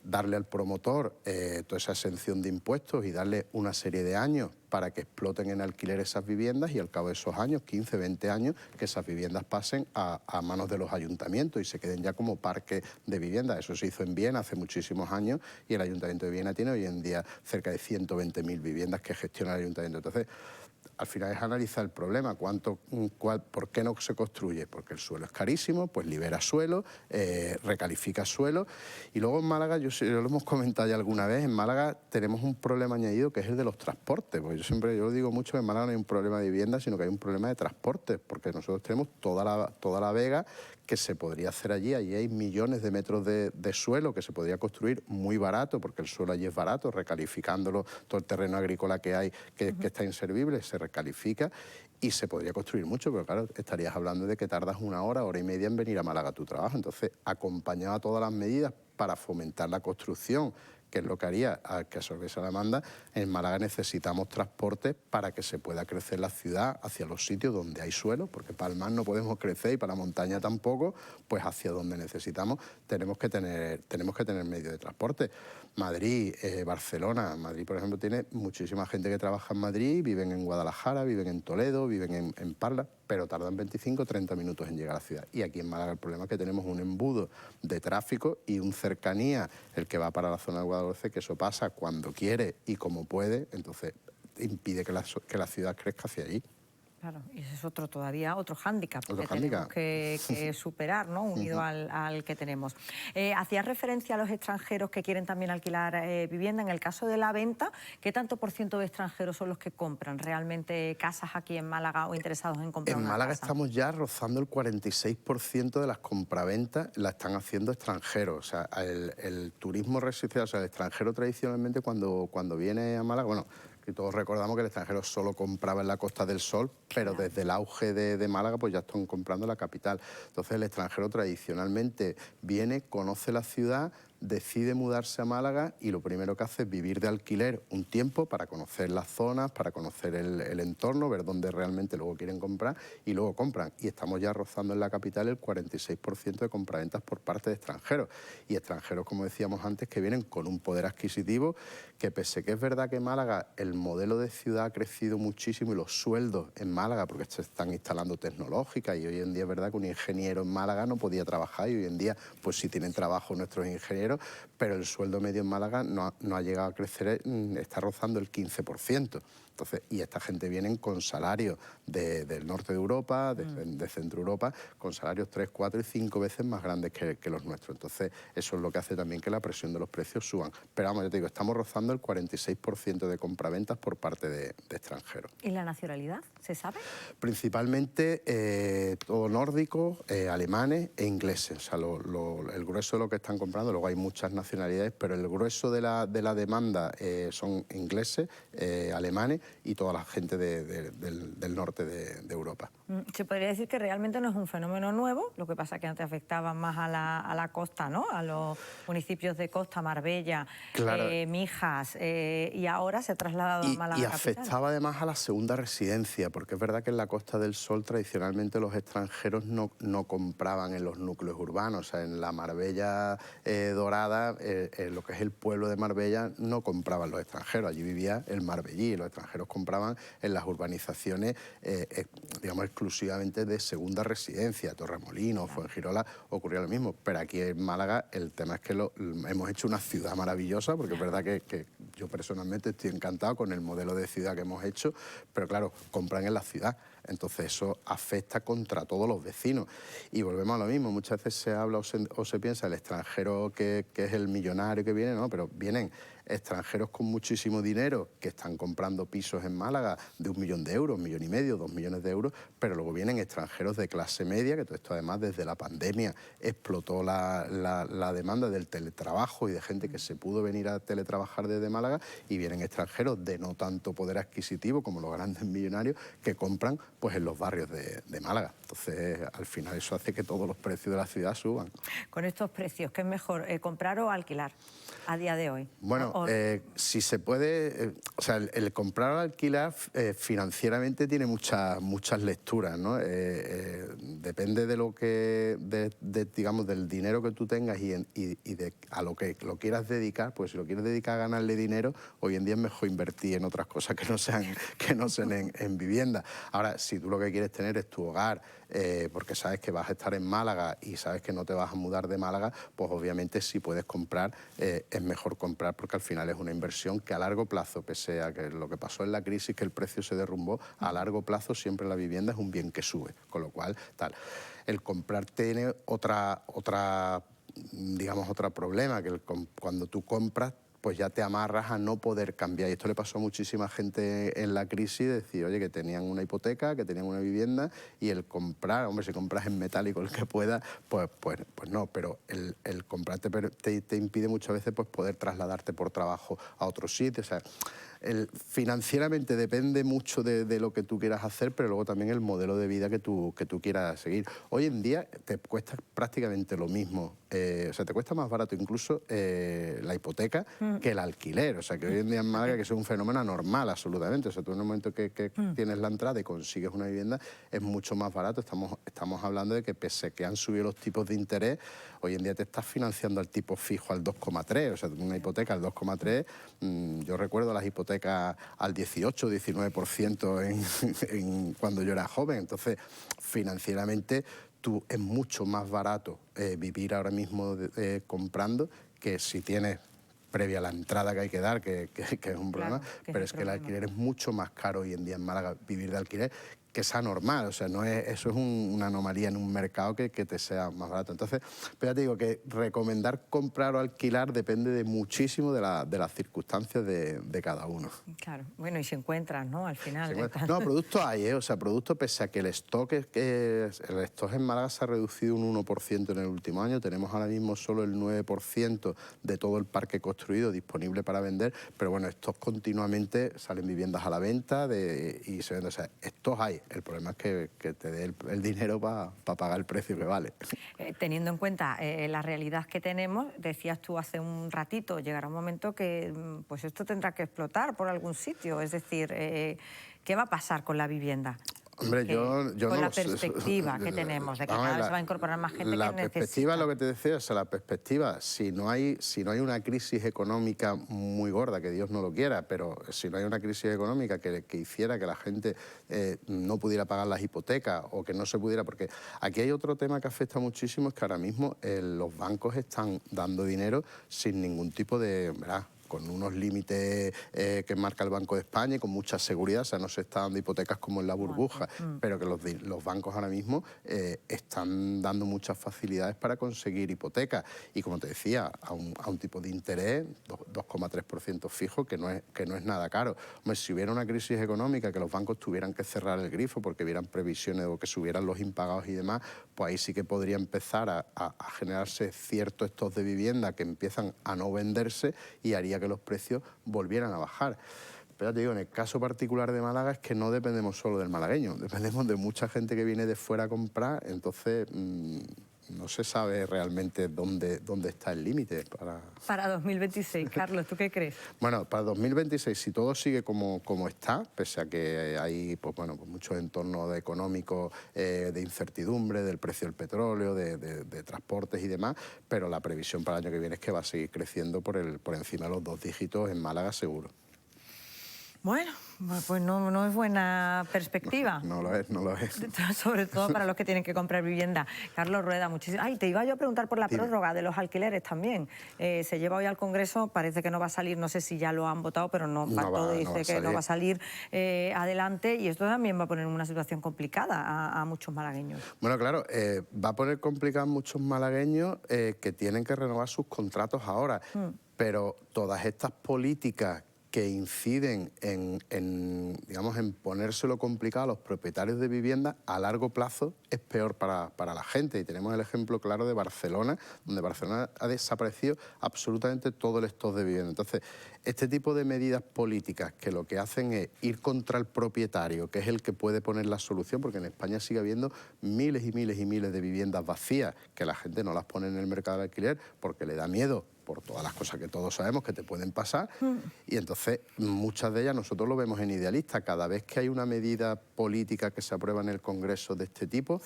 darle al promotor toda esa exención de impuestos y darle una serie de años para que exploten en alquiler esas viviendas, y al cabo de esos años, 15, 20 años, que esas viviendas pasen a manos de los ayuntamientos y se queden ya como parque de viviendas. Eso se hizo en Viena hace muchísimos años, y el Ayuntamiento de Viena tiene hoy en día cerca de 120.000 viviendas que gestiona el Ayuntamiento. Entonces, al final es analizar el problema, por qué no se construye, porque el suelo es carísimo, pues libera suelo, recalifica suelo. Y luego en Málaga, yo lo hemos comentado ya alguna vez, en Málaga tenemos un problema añadido que es el de los transportes, porque yo lo digo mucho, que en Málaga no hay un problema de vivienda, sino que hay un problema de transporte, porque nosotros tenemos toda la vega que se podría hacer allí. Allí hay millones de metros de suelo que se podría construir muy barato, porque el suelo allí es barato, recalificándolo, todo el terreno agrícola que hay, que está inservible, se recalifica y se podría construir mucho, pero claro, estarías hablando de que tardas 1 hora, 1 hora y media en venir a Málaga a tu trabajo. Entonces, acompañado a todas las medidas para fomentar la construcción, que es lo que haría que absorbiese la demanda, en Málaga necesitamos transporte para que se pueda crecer la ciudad hacia los sitios donde hay suelo, porque para el mar no podemos crecer y para la montaña tampoco, pues hacia donde necesitamos tenemos que tener medios de transporte. Madrid, Barcelona. Madrid, por ejemplo, tiene muchísima gente que trabaja en Madrid, viven en Guadalajara, viven en Toledo, viven en Parla, pero tardan 25 o 30 minutos en llegar a la ciudad. Y aquí en Málaga el problema es que tenemos un embudo de tráfico y un cercanía, el que va para la zona de Guadalhorce, que eso pasa cuando quiere y como puede, entonces impide que la ciudad crezca hacia allí. Claro, y ese es otro hándicap que tenemos que superar, ¿no? Unido al que tenemos. Hacías referencia a los extranjeros que quieren también alquilar vivienda. En el caso de la venta, ¿qué tanto por ciento de extranjeros son los que compran realmente casas aquí en Málaga o interesados en comprar una casa? En Málaga estamos ya rozando el 46% de las compraventas la están haciendo extranjeros. O sea, el turismo residencial, o sea, el extranjero tradicionalmente cuando viene a Málaga, bueno, y todos recordamos que el extranjero solo compraba en la Costa del Sol, pero desde el auge de Málaga pues ya están comprando en la capital. Entonces el extranjero tradicionalmente viene, conoce la ciudad, decide mudarse a Málaga y lo primero que hace es vivir de alquiler un tiempo para conocer las zonas, para conocer el entorno, ver dónde realmente luego quieren comprar y luego compran. Y estamos ya rozando en la capital el 46% de compraventas por parte de extranjeros. Y extranjeros, como decíamos antes, que vienen con un poder adquisitivo que, pese que es verdad que Málaga, el modelo de ciudad ha crecido muchísimo y los sueldos en Málaga, porque se están instalando tecnológicas, y hoy en día es verdad que un ingeniero en Málaga no podía trabajar, y hoy en día pues sí tienen trabajo nuestros ingenieros, pero el sueldo medio en Málaga no ha llegado a crecer, está rozando el 15%. Entonces, y esta gente vienen con salarios del norte de Europa, de Centro Europa, con salarios 3, 4 y 5 veces más grandes que los nuestros. Entonces, eso es lo que hace también que la presión de los precios suban. Pero vamos, yo te digo, estamos rozando el 46% de compraventas por parte de extranjeros. ¿Y la nacionalidad? ¿Se sabe? Principalmente todo nórdico, alemanes e ingleses. O sea, el grueso de lo que están comprando, luego hay muchas nacionalidades, pero el grueso de la demanda son ingleses, alemanes y toda la gente del norte de Europa. Se podría decir que realmente no es un fenómeno nuevo, lo que pasa es que antes afectaba más a la costa, ¿no? A los municipios de costa, Marbella, claro. Mijas, y ahora se ha trasladado a Málaga y capital. afectaba además a la segunda residencia, porque es verdad que en la Costa del Sol tradicionalmente los extranjeros no compraban en los núcleos urbanos. O sea, en la Marbella dorada, lo que es el pueblo de Marbella, no compraban los extranjeros, allí vivía el marbellí. Los extranjeros compraban en las urbanizaciones, digamos, exclusivamente de segunda residencia. Torremolinos, Fuengirola, ocurría lo mismo. Pero aquí en Málaga el tema es que hemos hecho una ciudad maravillosa, porque es verdad que yo personalmente estoy encantado con el modelo de ciudad que hemos hecho, pero claro, compran en la ciudad. Entonces eso afecta contra todos los vecinos. Y volvemos a lo mismo, muchas veces se habla o se piensa el extranjero que es el millonario que viene, no, pero vienen extranjeros con muchísimo dinero que están comprando pisos en Málaga de 1 millón de euros, 1,5 millones, 2 millones de euros, pero luego vienen extranjeros de clase media, que todo esto además desde la pandemia explotó la demanda del teletrabajo y de gente que se pudo venir a teletrabajar desde Málaga, y vienen extranjeros de no tanto poder adquisitivo como los grandes millonarios que compran pues en los barrios de Málaga. Entonces, al final eso hace que todos los precios de la ciudad suban. Con estos precios, ¿qué es mejor, comprar o alquilar a día de hoy? Bueno, si se puede, o sea, el comprar o alquilar financieramente tiene muchas lecturas, ¿no? Depende de lo que, digamos, del dinero que tú tengas y de a lo que lo quieras dedicar. Pues si lo quieres dedicar a ganarle dinero, hoy en día es mejor invertir en otras cosas que no sean en vivienda. Ahora, si tú lo que quieres tener es tu hogar, porque sabes que vas a estar en Málaga y sabes que no te vas a mudar de Málaga, pues obviamente si puedes comprar, es mejor comprar, porque al final es una inversión que a largo plazo, pese a que lo que pasó en la crisis, que el precio se derrumbó, a largo plazo siempre la vivienda es un bien que sube, con lo cual, tal. El comprar tiene digamos, otro problema, que cuando tú compras, pues ya te amarras a no poder cambiar. Y esto le pasó a muchísima gente en la crisis, de decir, oye, que tenían una hipoteca, que tenían una vivienda, y el comprar, hombre, si compras en metálico el que pueda, pues no, pero el comprar te impide muchas veces pues poder trasladarte por trabajo a otro sitio. O sea, financieramente depende mucho de lo que tú quieras hacer, pero luego también el modelo de vida que tú quieras seguir. Hoy en día te cuesta prácticamente lo mismo, o sea, te cuesta más barato incluso la hipoteca que el alquiler. O sea, que hoy en día en Málaga, que es un fenómeno anormal absolutamente. O sea, tú en el momento que tienes la entrada y consigues una vivienda, es mucho más barato. Estamos hablando de que pese a que han subido los tipos de interés, hoy en día te estás financiando al tipo fijo al 2,3. O sea, una hipoteca al 2,3, yo recuerdo las hipotecas al 18, 19% cuando yo era joven. Entonces, financieramente, es mucho más barato vivir ahora mismo comprando que si tienes previa a la entrada que hay que dar, que es un problema, claro, pero es que el alquiler es mucho más caro hoy en día en Málaga, vivir de alquiler, que sea normal. O sea, eso es una anomalía en un mercado que te sea más barato. Entonces, pero ya te digo que recomendar comprar o alquilar depende muchísimo de las circunstancias de cada uno. Claro, bueno, y se encuentran, ¿no? Al final. No, productos hay, o sea, productos, pese a que el stock en Málaga se ha reducido un 1% en el último año. Tenemos ahora mismo solo el 9% de todo el parque construido disponible para vender, pero bueno, estos continuamente salen viviendas a la venta y se venden. O sea, estos hay. El problema es que te dé el dinero para pagar el precio que vale. Teniendo en cuenta la realidad que tenemos, decías tú hace un ratito, llegará un momento que pues esto tendrá que explotar por algún sitio. Es decir, ¿qué va a pasar con la vivienda? Hombre, yo con no la lo sé. perspectiva que tenemos de que cada vez se va a incorporar más gente la que necesita. perspectiva, lo que te decía, o sea, la perspectiva, si no hay una crisis económica muy gorda, que Dios no lo quiera, pero si no hay una crisis económica que hiciera que la gente no pudiera pagar las hipotecas o que no se pudiera, porque aquí hay otro tema que afecta muchísimo, es que ahora mismo los bancos están dando dinero sin ningún tipo de, ¿verdad? con unos límites que marca el Banco de España y con mucha seguridad, o sea, no se está dando hipotecas como en la burbuja, pero que los bancos ahora mismo están dando muchas facilidades para conseguir hipotecas. Y como te decía, a un tipo de interés, 2,3% fijo, que no es nada caro. Hombre, si hubiera una crisis económica que los bancos tuvieran que cerrar el grifo porque vieran previsiones o que subieran los impagados y demás, pues ahí sí que podría empezar a generarse ciertos stocks de vivienda que empiezan a no venderse y haría que los precios volvieran a bajar. Pero ya te digo, en el caso particular de Málaga es que no dependemos solo del malagueño, dependemos de mucha gente que viene de fuera a comprar, entonces no se sabe realmente dónde está el límite para 2026. Carlos, ¿tú qué crees? Bueno, para 2026, si todo sigue como está, pese a que hay pues muchos entornos económicos de incertidumbre, del precio del petróleo, de transportes y demás, pero la previsión para el año que viene es que va a seguir creciendo por encima de los 2 dígitos en Málaga seguro. Bueno, pues no es buena perspectiva. No lo es. Sobre todo para los que tienen que comprar vivienda. Carlos Rueda, muchísimas... Ay, te iba yo a preguntar por la prórroga de los alquileres también. Se lleva hoy al Congreso, parece que no va a salir, no sé si ya lo han votado, pero todo dice que no va a salir adelante, y esto también va a poner en una situación complicada a muchos malagueños. Bueno, claro, va a poner complicado a muchos malagueños que tienen que renovar sus contratos ahora, pero todas estas políticas que inciden en ponérselo complicado a los propietarios de vivienda, a largo plazo es peor para la gente. Y tenemos el ejemplo claro de Barcelona, donde Barcelona ha desaparecido absolutamente todo el stock de vivienda. Entonces, este tipo de medidas políticas que lo que hacen es ir contra el propietario, que es el que puede poner la solución, porque en España sigue habiendo miles y miles y miles de viviendas vacías, que la gente no las pone en el mercado de alquiler porque le da miedo, por todas las cosas que todos sabemos que te pueden pasar, y entonces muchas de ellas nosotros lo vemos en idealista. Cada vez que hay una medida política que se aprueba en el Congreso de este tipo,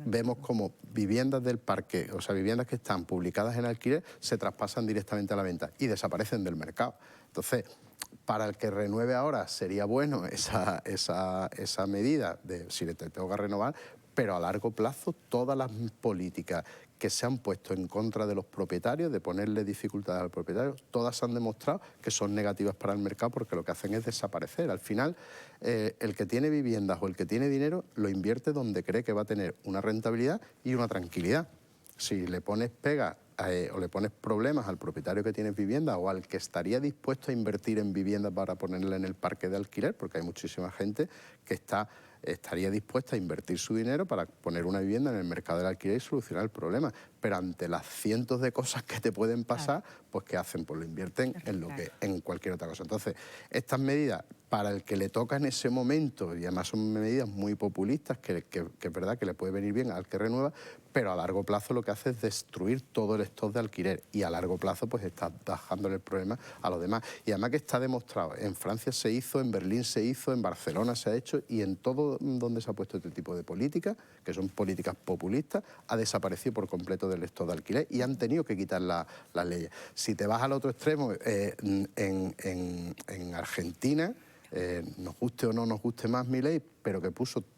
vemos como viviendas del parque, o sea, viviendas que están publicadas en alquiler, se traspasan directamente a la venta y desaparecen del mercado. Entonces, para el que renueve ahora sería bueno esa medida de si le tengo que renovar, pero a largo plazo todas las políticas que se han puesto en contra de los propietarios, de ponerle dificultades al propietario, todas han demostrado que son negativas para el mercado porque lo que hacen es desaparecer. Al final, el que tiene viviendas o el que tiene dinero lo invierte donde cree que va a tener una rentabilidad y una tranquilidad. Si le pones pega o le pones problemas al propietario que tiene vivienda o al que estaría dispuesto a invertir en viviendas para ponerla en el parque de alquiler, porque hay muchísima gente que estaría dispuesta a invertir su dinero para poner una vivienda en el mercado del alquiler y solucionar el problema. Pero ante las cientos de cosas que te pueden pasar, pues ¿qué hacen? Pues lo invierten en cualquier otra cosa. Entonces, estas medidas, para el que le toca en ese momento, y además son medidas muy populistas, que es verdad que le puede venir bien al que renueva, pero a largo plazo lo que hace es destruir todo el stock de alquiler y a largo plazo pues está dejándole el problema a los demás. Y además que está demostrado, en Francia se hizo, en Berlín se hizo, en Barcelona se ha hecho, y en todo donde se ha puesto este tipo de políticas, que son políticas populistas, ha desaparecido por completo del stock de alquiler y han tenido que quitar las leyes. Si te vas al otro extremo, en Argentina, nos guste o no nos guste más Milei, pero que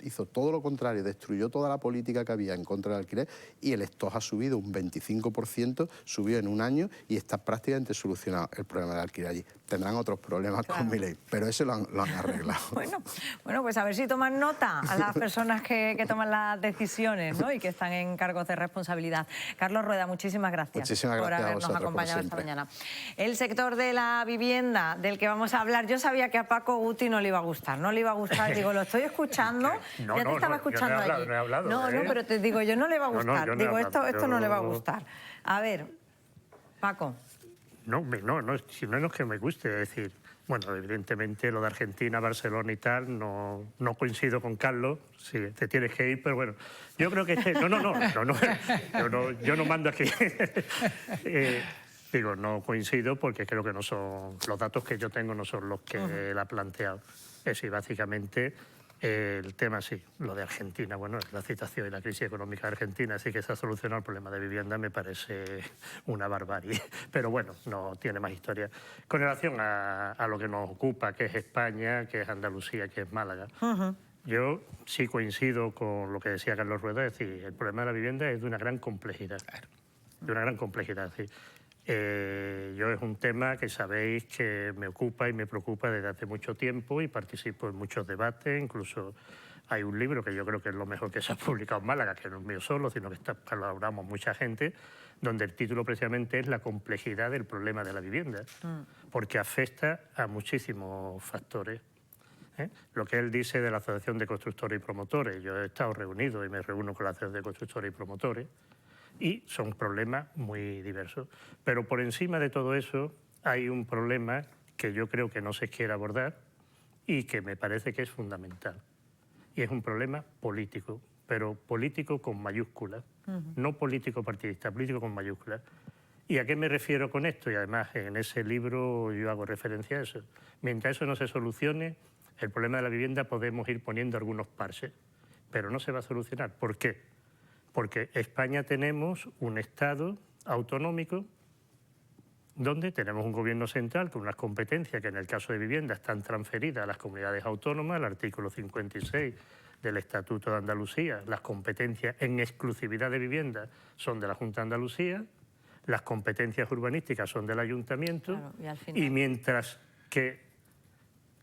hizo todo lo contrario, destruyó toda la política que había en contra del alquiler y el stock ha subido un 25%, subió en un año y está prácticamente solucionado el problema del alquiler allí. Tendrán otros problemas con Milei, pero ese lo han arreglado. Bueno, pues a ver si toman nota a las personas que toman las decisiones, ¿no? Y que están en cargos de responsabilidad. Carlos Rueda, muchísimas gracias, por habernos acompañado esta mañana. El sector de la vivienda del que vamos a hablar, yo sabía que a Paco Guti no le iba a gustar, digo, lo estoy escuchando, ya te estaba escuchando allí. No he hablado. No, pero te digo, yo no le va a gustar, digo, esto no le va a gustar. A ver, Paco. No es que me guste, es decir, bueno, evidentemente lo de Argentina, Barcelona y tal, no coincido con Carlos, sí, te tienes que ir, pero bueno, yo creo que... yo no mando aquí. Digo, no coincido porque creo que no son... Los datos que yo tengo no son los que él ha planteado. Es decir, básicamente... El tema sí, lo de Argentina, bueno, la situación y la crisis económica de Argentina, sí que se ha solucionado el problema de vivienda, me parece una barbarie. Pero bueno, no tiene más historia. Con relación a lo que nos ocupa, que es España, que es Andalucía, que es Málaga, yo sí coincido con lo que decía Carlos Rueda, es decir, el problema de la vivienda es de una gran complejidad. De una gran complejidad, es decir, Yo es un tema que sabéis que me ocupa y me preocupa desde hace mucho tiempo y participo en muchos debates, incluso hay un libro que yo creo que es lo mejor que se ha publicado en Málaga, que no es mío solo, sino que colaboramos mucha gente, donde el título precisamente es la complejidad del problema de la vivienda, porque afecta a muchísimos factores. Lo que él dice de la Asociación de Constructores y Promotores, yo he estado reunido y me reúno con la Asociación de Constructores y Promotores, y son problemas muy diversos. Pero por encima de todo eso hay un problema que yo creo que no se quiere abordar y que me parece que es fundamental. Y es un problema político, pero político con mayúsculas, no político partidista, político con mayúsculas. ¿Y a qué me refiero con esto? Y además en ese libro yo hago referencia a eso. Mientras eso no se solucione, el problema de la vivienda podemos ir poniendo algunos parches, pero no se va a solucionar. ¿Por qué? Porque en España tenemos un Estado autonómico donde tenemos un gobierno central con unas competencias que en el caso de vivienda están transferidas a las comunidades autónomas, el artículo 56 del Estatuto de Andalucía, las competencias en exclusividad de vivienda son de la Junta de Andalucía, las competencias urbanísticas son del Ayuntamiento, claro, y al final... y mientras que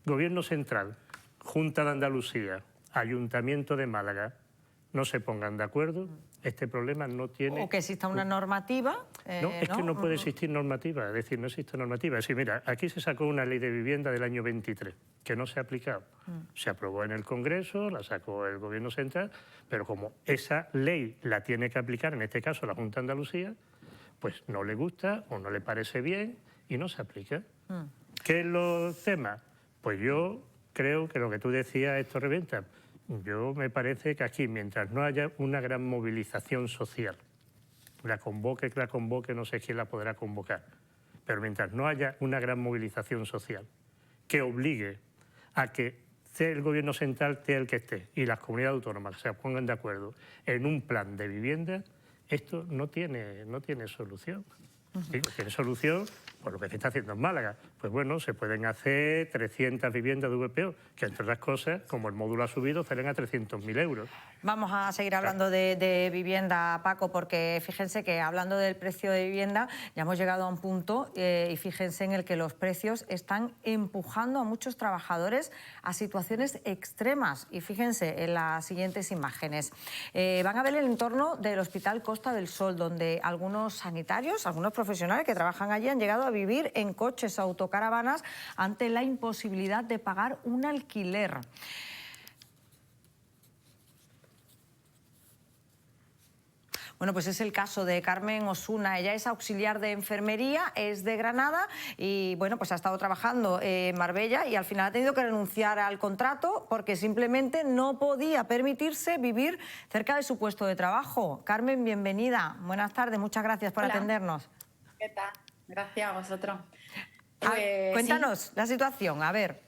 Gobierno Central, Junta de Andalucía, Ayuntamiento de Málaga no se pongan de acuerdo, este problema no tiene... O que exista una normativa... no, es que no puede existir normativa, es decir, no existe normativa. Es decir, mira, aquí se sacó una ley de vivienda del año 23, que no se ha aplicado. Se aprobó en el Congreso, la sacó el Gobierno Central, pero como esa ley la tiene que aplicar, en este caso la Junta de Andalucía, pues no le gusta o no le parece bien y no se aplica. ¿Qué es los temas? Pues yo creo que lo que tú decías, esto revienta. Yo me parece que aquí, mientras no haya una gran movilización social, la convoque, no sé quién la podrá convocar, pero mientras no haya una gran movilización social que obligue a que sea el Gobierno Central sea el que esté y las comunidades autónomas se pongan de acuerdo en un plan de vivienda, esto no tiene solución. Tiene solución por lo que se está haciendo en Málaga. Pues bueno, se pueden hacer 300 viviendas de VPO, que entre otras cosas, como el módulo ha subido, salen a 300.000 euros. Vamos a seguir hablando de vivienda, Paco, porque fíjense que hablando del precio de vivienda ya hemos llegado a un punto y fíjense en el que los precios están empujando a muchos trabajadores a situaciones extremas. Y fíjense en las siguientes imágenes. Van a ver el entorno del Hospital Costa del Sol, donde algunos sanitarios, algunos profesionales que trabajan allí han llegado a vivir en coches o autocaravanas ante la imposibilidad de pagar un alquiler. Bueno, pues es el caso de Carmen Osuna. Ella es auxiliar de enfermería, es de Granada y bueno, pues ha estado trabajando en Marbella y al final ha tenido que renunciar al contrato porque simplemente no podía permitirse vivir cerca de su puesto de trabajo. Carmen, bienvenida. Buenas tardes, muchas gracias por atendernos. ¿Qué tal? Gracias a vosotros. Cuéntanos sí. La situación, a ver.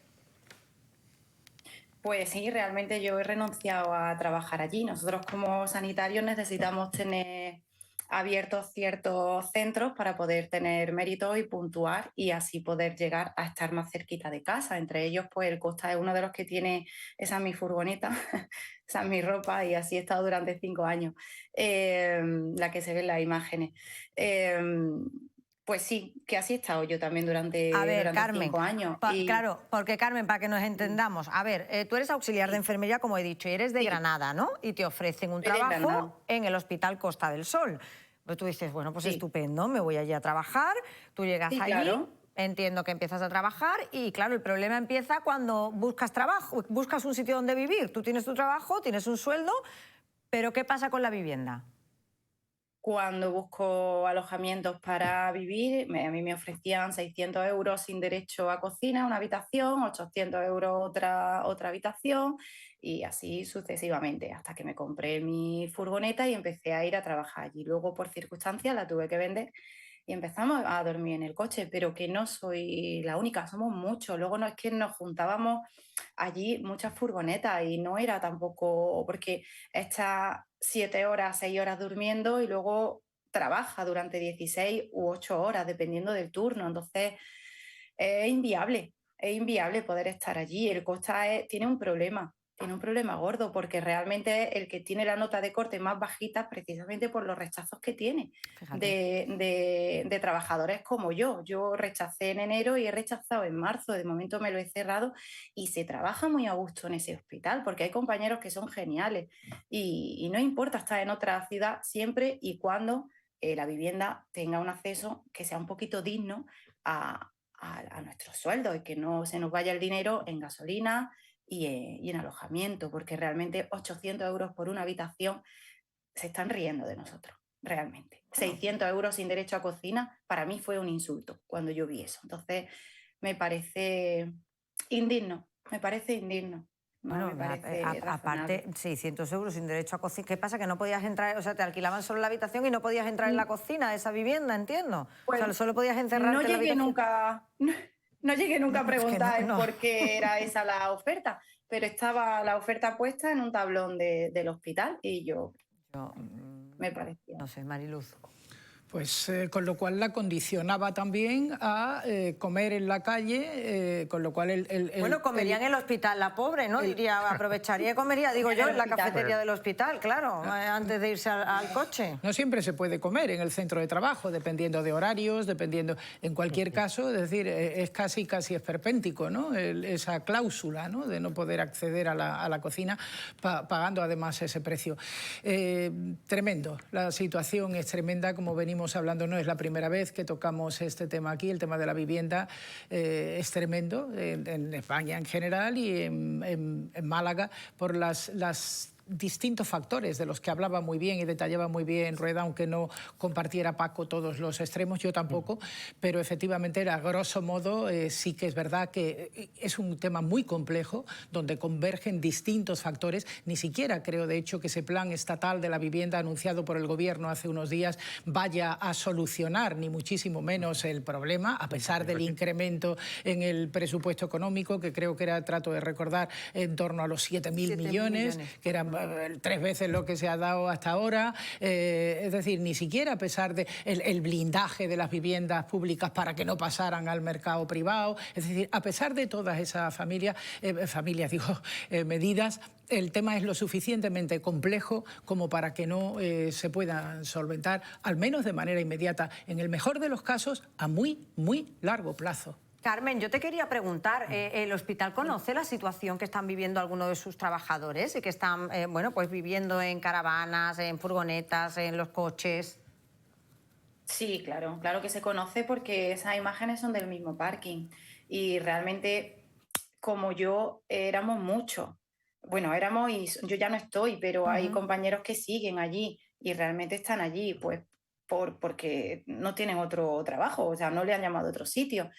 Pues sí, realmente yo he renunciado a trabajar allí. Nosotros como sanitarios necesitamos tener abiertos ciertos centros para poder tener mérito y puntuar y así poder llegar a estar más cerquita de casa. Entre ellos, pues el Costa es uno de los que tiene, esa es mi furgoneta, esa es mi ropa y así he estado durante 5 años, la que se ve en las imágenes. Pues sí, que así he estado yo también durante 5 años. Claro, porque Carmen, para que nos entendamos, a ver, tú eres auxiliar de enfermería, como he dicho, y eres de Granada, ¿no? Y te ofrecen un trabajo en el Hospital Costa del Sol. Pues tú dices, bueno, pues estupendo, me voy allí a trabajar, tú llegas allí, claro. Entiendo que empiezas a trabajar y, claro, el problema empieza cuando buscas trabajo, buscas un sitio donde vivir. Tú tienes tu trabajo, tienes un sueldo, pero ¿qué pasa con la vivienda? Cuando busco alojamientos para vivir, a mí me ofrecían 600 euros sin derecho a cocina, una habitación, 800 euros otra habitación y así sucesivamente, hasta que me compré mi furgoneta y empecé a ir a trabajar allí. Luego, por circunstancias, la tuve que vender y empezamos a dormir en el coche, pero que no soy la única, somos muchos. Luego no es que nos juntábamos allí muchas furgonetas y no era tampoco porque estas 7 horas, 6 horas durmiendo y luego trabaja durante 16 u 8 horas, dependiendo del turno. Entonces es inviable poder estar allí. El Costa tiene un problema tiene un problema gordo, porque realmente es el que tiene la nota de corte más bajita precisamente por los rechazos que tiene de trabajadores como yo. Yo rechacé en enero y he rechazado en marzo, de momento me lo he cerrado y se trabaja muy a gusto en ese hospital porque hay compañeros que son geniales y no importa estar en otra ciudad siempre y cuando la vivienda tenga un acceso que sea un poquito digno a nuestros sueldos y que no se nos vaya el dinero en gasolina y en alojamiento, porque realmente 800 euros por una habitación se están riendo de nosotros, realmente. 600 euros sin derecho a cocina, para mí fue un insulto cuando yo vi eso. Entonces, me parece indigno, me parece indigno. No Bueno, me parece aparte, 600 euros sin derecho a cocina. ¿Qué pasa? Que no podías entrar, o sea, te alquilaban solo la habitación y no podías entrar en la cocina de esa vivienda, entiendo. Pues, o sea, solo podías encerrarte no en la llegué habitación. No llegué nunca a preguntar no. por qué era esa la oferta, pero estaba la oferta puesta en un tablón del hospital y yo me parecía. No sé, Mariluz. Pues con lo cual la condicionaba también a comer en la calle, con lo cual Bueno, comería en el hospital la pobre, ¿no? Diría, aprovecharía y comería, digo yo, en la cafetería del hospital, claro, antes de irse al coche. No siempre se puede comer en el centro de trabajo, dependiendo de horarios, dependiendo... En cualquier caso, es decir, es casi esperpéntico, ¿no? Esa cláusula, ¿no? De no poder acceder a la cocina pagando además ese precio. Tremendo, la situación es tremenda, como venimos hablando, no es la primera vez que tocamos este tema aquí, el tema de la vivienda es tremendo en España en general y en Málaga por las distintos factores de los que hablaba muy bien y detallaba muy bien Rueda, aunque no compartiera Paco todos los extremos, yo tampoco, pero efectivamente, a grosso modo, sí que es verdad que es un tema muy complejo, donde convergen distintos factores. Ni siquiera creo, de hecho, que ese plan estatal de la vivienda anunciado por el Gobierno hace unos días vaya a solucionar, ni muchísimo menos, el problema, a pesar del incremento en el presupuesto económico, que creo que era, trato de recordar, en torno a los 7.000 millones, que eran 3 veces lo que se ha dado hasta ahora. Es decir, ni siquiera a pesar del blindaje de las viviendas públicas para que no pasaran al mercado privado, es decir, a pesar de todas esas medidas, el tema es lo suficientemente complejo como para que no se puedan solventar, al menos de manera inmediata, en el mejor de los casos, a muy, muy largo plazo. Carmen, yo te quería preguntar, ¿el hospital conoce la situación que están viviendo algunos de sus trabajadores y que están pues viviendo en caravanas, en furgonetas, en los coches? Sí, claro, claro que se conoce porque esas imágenes son del mismo parking y realmente, como yo, éramos muchos. Bueno, éramos y yo ya no estoy, pero hay compañeros que siguen allí y realmente están allí, pues porque no tienen otro trabajo, o sea, no le han llamado a otro sitio.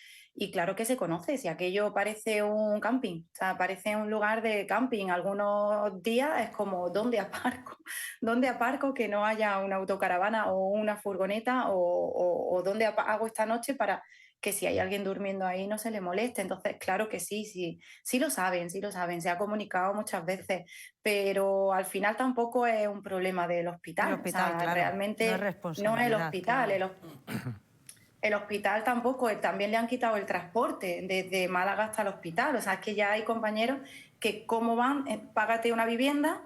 Y claro que se conoce, si aquello parece un camping, o sea, parece un lugar de camping. Algunos días es como, ¿dónde aparco? ¿Dónde aparco que no haya una autocaravana o una furgoneta? ¿O dónde hago esta noche para que si hay alguien durmiendo ahí no se le moleste? Entonces, claro que sí lo saben, se ha comunicado muchas veces, pero al final tampoco es un problema del hospital. El hospital, o sea, claro, realmente no es el hospital, claro. El hospital tampoco, también le han quitado el transporte desde Málaga hasta el hospital. O sea, es que ya hay compañeros que cómo van, págate una vivienda,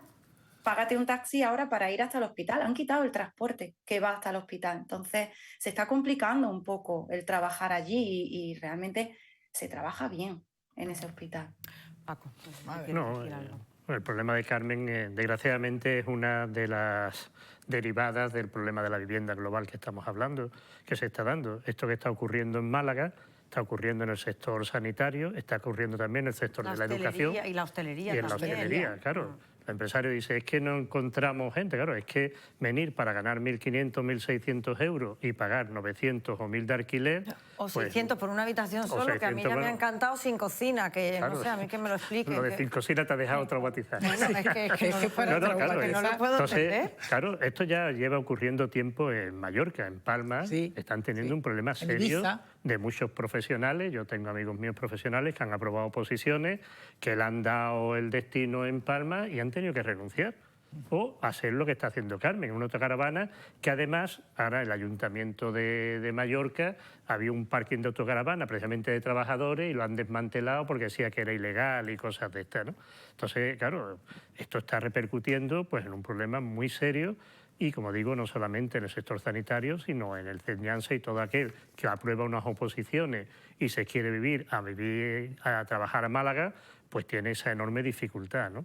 págate un taxi ahora para ir hasta el hospital. Han quitado el transporte que va hasta el hospital. Entonces, se está complicando un poco el trabajar allí y realmente se trabaja bien en ese hospital. Paco, no, el problema de Carmen, desgraciadamente, es una de las derivadas del problema de la vivienda global que estamos hablando, que se está dando. Esto que está ocurriendo en Málaga está ocurriendo en el sector sanitario, está ocurriendo también en el sector de la educación. Y la hostelería y en también. La hostelería, claro. El empresario dice, es que no encontramos gente. Claro, es que venir para ganar 1.500, 1.600 euros y pagar 900 o 1.000 de alquiler... O 600 por una habitación solo, que a mí ya me ha encantado, sin cocina, que claro, no sé, a mí que me lo explique. Lo de sin cocina te ha dejado traumatizar. Bueno, es que no lo puedo entender. Claro, esto ya lleva ocurriendo tiempo en Mallorca, en Palma. Sí, están teniendo un problema serio de muchos profesionales. Yo tengo amigos míos profesionales que han aprobado posiciones, que le han dado el destino en Palma y han tenido que renunciar. o hacer lo que está haciendo Carmen, una autocaravana que además ahora el Ayuntamiento de Mallorca había un parking de autocaravana precisamente de trabajadores y lo han desmantelado porque decía que era ilegal y cosas de estas, ¿no? Entonces, claro, esto está repercutiendo pues en un problema muy serio y, como digo, no solamente en el sector sanitario, sino en el enseñanza y todo aquel que aprueba unas oposiciones y se quiere a trabajar a Málaga, pues tiene esa enorme dificultad, ¿no?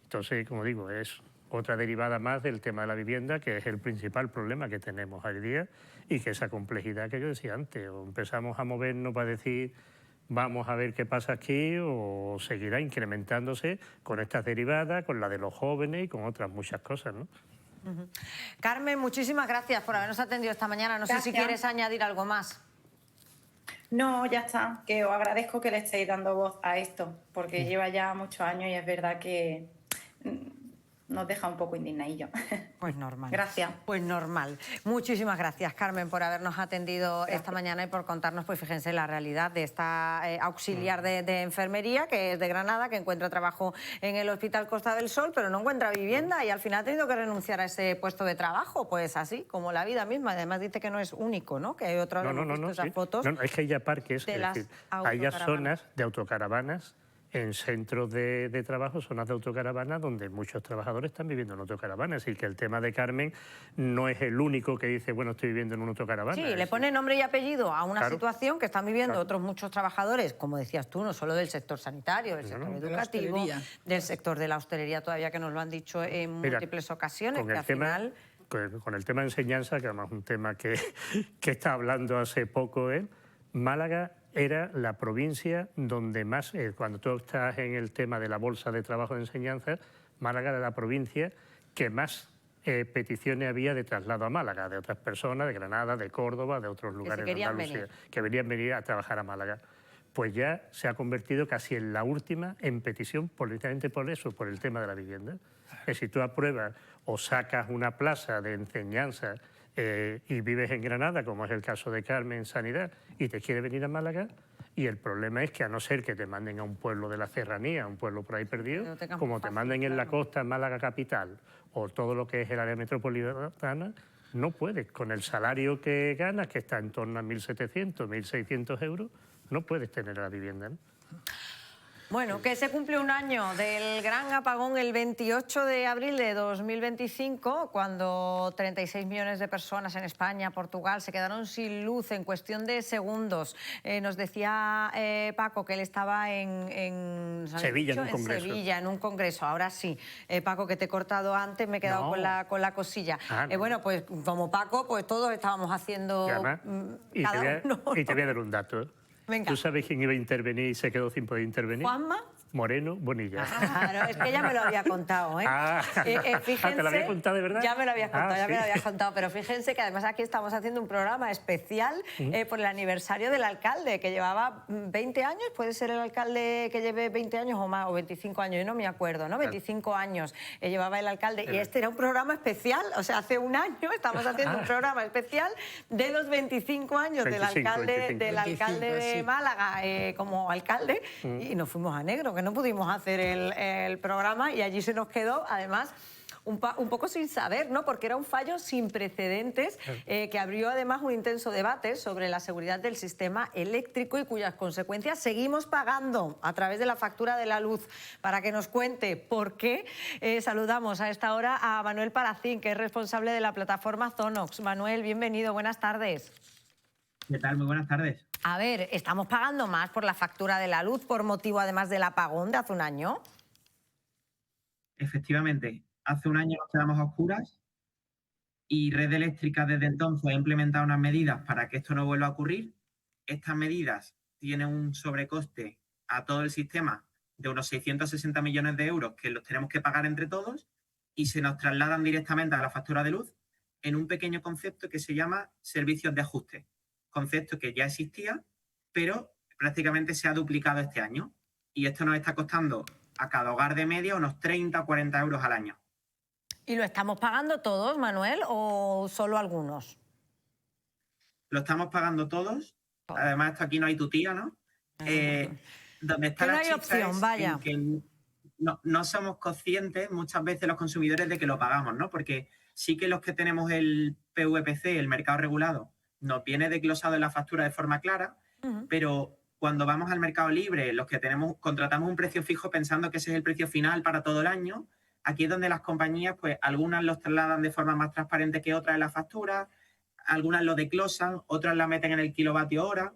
Entonces, como digo, es otra derivada más del tema de la vivienda, que es el principal problema que tenemos hoy día y que esa complejidad que yo decía antes, o empezamos a movernos para decir vamos a ver qué pasa aquí o seguirá incrementándose con estas derivadas, con la de los jóvenes y con otras muchas cosas, ¿no? Carmen, muchísimas gracias por habernos atendido esta mañana. No sé si quieres añadir algo más. No, ya está, que os agradezco que le estéis dando voz a esto, porque lleva ya muchos años y es verdad que nos deja un poco indignadillos. Pues normal. Gracias. Pues normal. Muchísimas gracias, Carmen, por habernos atendido esta mañana y por contarnos, pues fíjense, la realidad de esta auxiliar de enfermería, que es de Granada, que encuentra trabajo en el Hospital Costa del Sol, pero no encuentra vivienda y al final ha tenido que renunciar a ese puesto de trabajo, pues así, como la vida misma. Además dice que no es único, ¿no? Que hay otros, esas fotos. No, es que hay ya parques, de es decir, las hay ya zonas de autocaravanas en centros de trabajo, zonas de autocaravana, donde muchos trabajadores están viviendo en autocaravana. Es decir, que el tema de Carmen no es el único que dice, bueno, estoy viviendo en una autocaravana. Sí, le pone nombre y apellido a una situación que están viviendo otros muchos trabajadores, como decías tú, no solo del sector sanitario, del sector educativo, del sector de la hostelería, todavía que nos lo han dicho en múltiples ocasiones, que al final... Con el tema de enseñanza, que además es un tema que está hablando hace poco él, Málaga era la provincia donde más, cuando tú estás en el tema de la bolsa de trabajo de enseñanza, Málaga era la provincia que más peticiones había de traslado a Málaga, de otras personas, de Granada, de Córdoba, de otros lugares de Andalucía, que querían venir a trabajar a Málaga. Pues ya se ha convertido casi en la última en petición, precisamente por eso, por el tema de la vivienda. Es decir, tú apruebas o sacas una plaza de enseñanza y vives en Granada, como es el caso de Carmen Sanidad, y te quiere venir a Málaga, y el problema es que a no ser que te manden a un pueblo de la serranía, a un pueblo por ahí perdido, como te manden en la costa, en Málaga capital, o todo lo que es el área metropolitana, no puedes, con el salario que ganas, que está en torno a 1.700, 1.600 euros, no puedes tener la vivienda, ¿no? Bueno, que se cumple un año del gran apagón el 28 de abril de 2025, cuando 36 millones de personas en España, Portugal, se quedaron sin luz en cuestión de segundos. Nos decía Paco que él estaba en Sevilla, en un congreso. Sevilla, en un congreso. Ahora sí, Paco, que te he cortado antes, me he quedado con la cosilla. Bueno, pues como Paco, pues todos estábamos haciendo y te voy a dar un dato. Venga. ¿Tú sabes quién iba a intervenir y se quedó sin poder intervenir? ¿Juanma? Moreno Bonilla. Claro, es que ya me lo había contado, ¿eh? ¿Te lo había contado de verdad? Ya me lo había contado, me lo había contado, pero fíjense que además aquí estamos haciendo un programa especial por el aniversario del alcalde, que llevaba 20 años, puede ser el alcalde que lleve 20 años o más, o 25 años, yo no me acuerdo, ¿no? 25 años llevaba el alcalde, y este era un programa especial, o sea, hace un año estamos haciendo un programa especial de los 25 años del alcalde de Málaga como alcalde, y nos fuimos a negro, que no pudimos hacer el programa, y allí se nos quedó, además, un poco sin saber, ¿no? Porque era un fallo sin precedentes que abrió además un intenso debate sobre la seguridad del sistema eléctrico y cuyas consecuencias seguimos pagando a través de la factura de la luz. Para que nos cuente por qué, saludamos a esta hora a Manuel Palacín, que es responsable de la plataforma Zonox. Manuel, bienvenido, buenas tardes. ¿Qué tal? Muy buenas tardes. A ver, ¿estamos pagando más por la factura de la luz por motivo además del apagón de hace un año? Efectivamente, hace un año nos quedamos a oscuras y Red Eléctrica desde entonces ha implementado unas medidas para que esto no vuelva a ocurrir. Estas medidas tienen un sobrecoste a todo el sistema de unos 660 millones de euros que los tenemos que pagar entre todos y se nos trasladan directamente a la factura de luz en un pequeño concepto que se llama servicios de ajuste. Concepto que ya existía, pero prácticamente se ha duplicado este año. Y esto nos está costando a cada hogar de media unos 30 o 40 euros al año. ¿Y lo estamos pagando todos, Manuel, o solo algunos? Lo estamos pagando todos. Además, esto aquí no hay tutía, ¿no? Donde está que no la hay opción, vaya. no somos conscientes muchas veces los consumidores de que lo pagamos, ¿no? Porque sí que los que tenemos el PVPC, el mercado regulado, nos viene desglosado en la factura de forma clara, pero cuando vamos al mercado libre, los que contratamos un precio fijo pensando que ese es el precio final para todo el año, aquí es donde las compañías, pues algunas los trasladan de forma más transparente que otras en la factura, algunas lo desglosan, otras la meten en el kilovatio hora,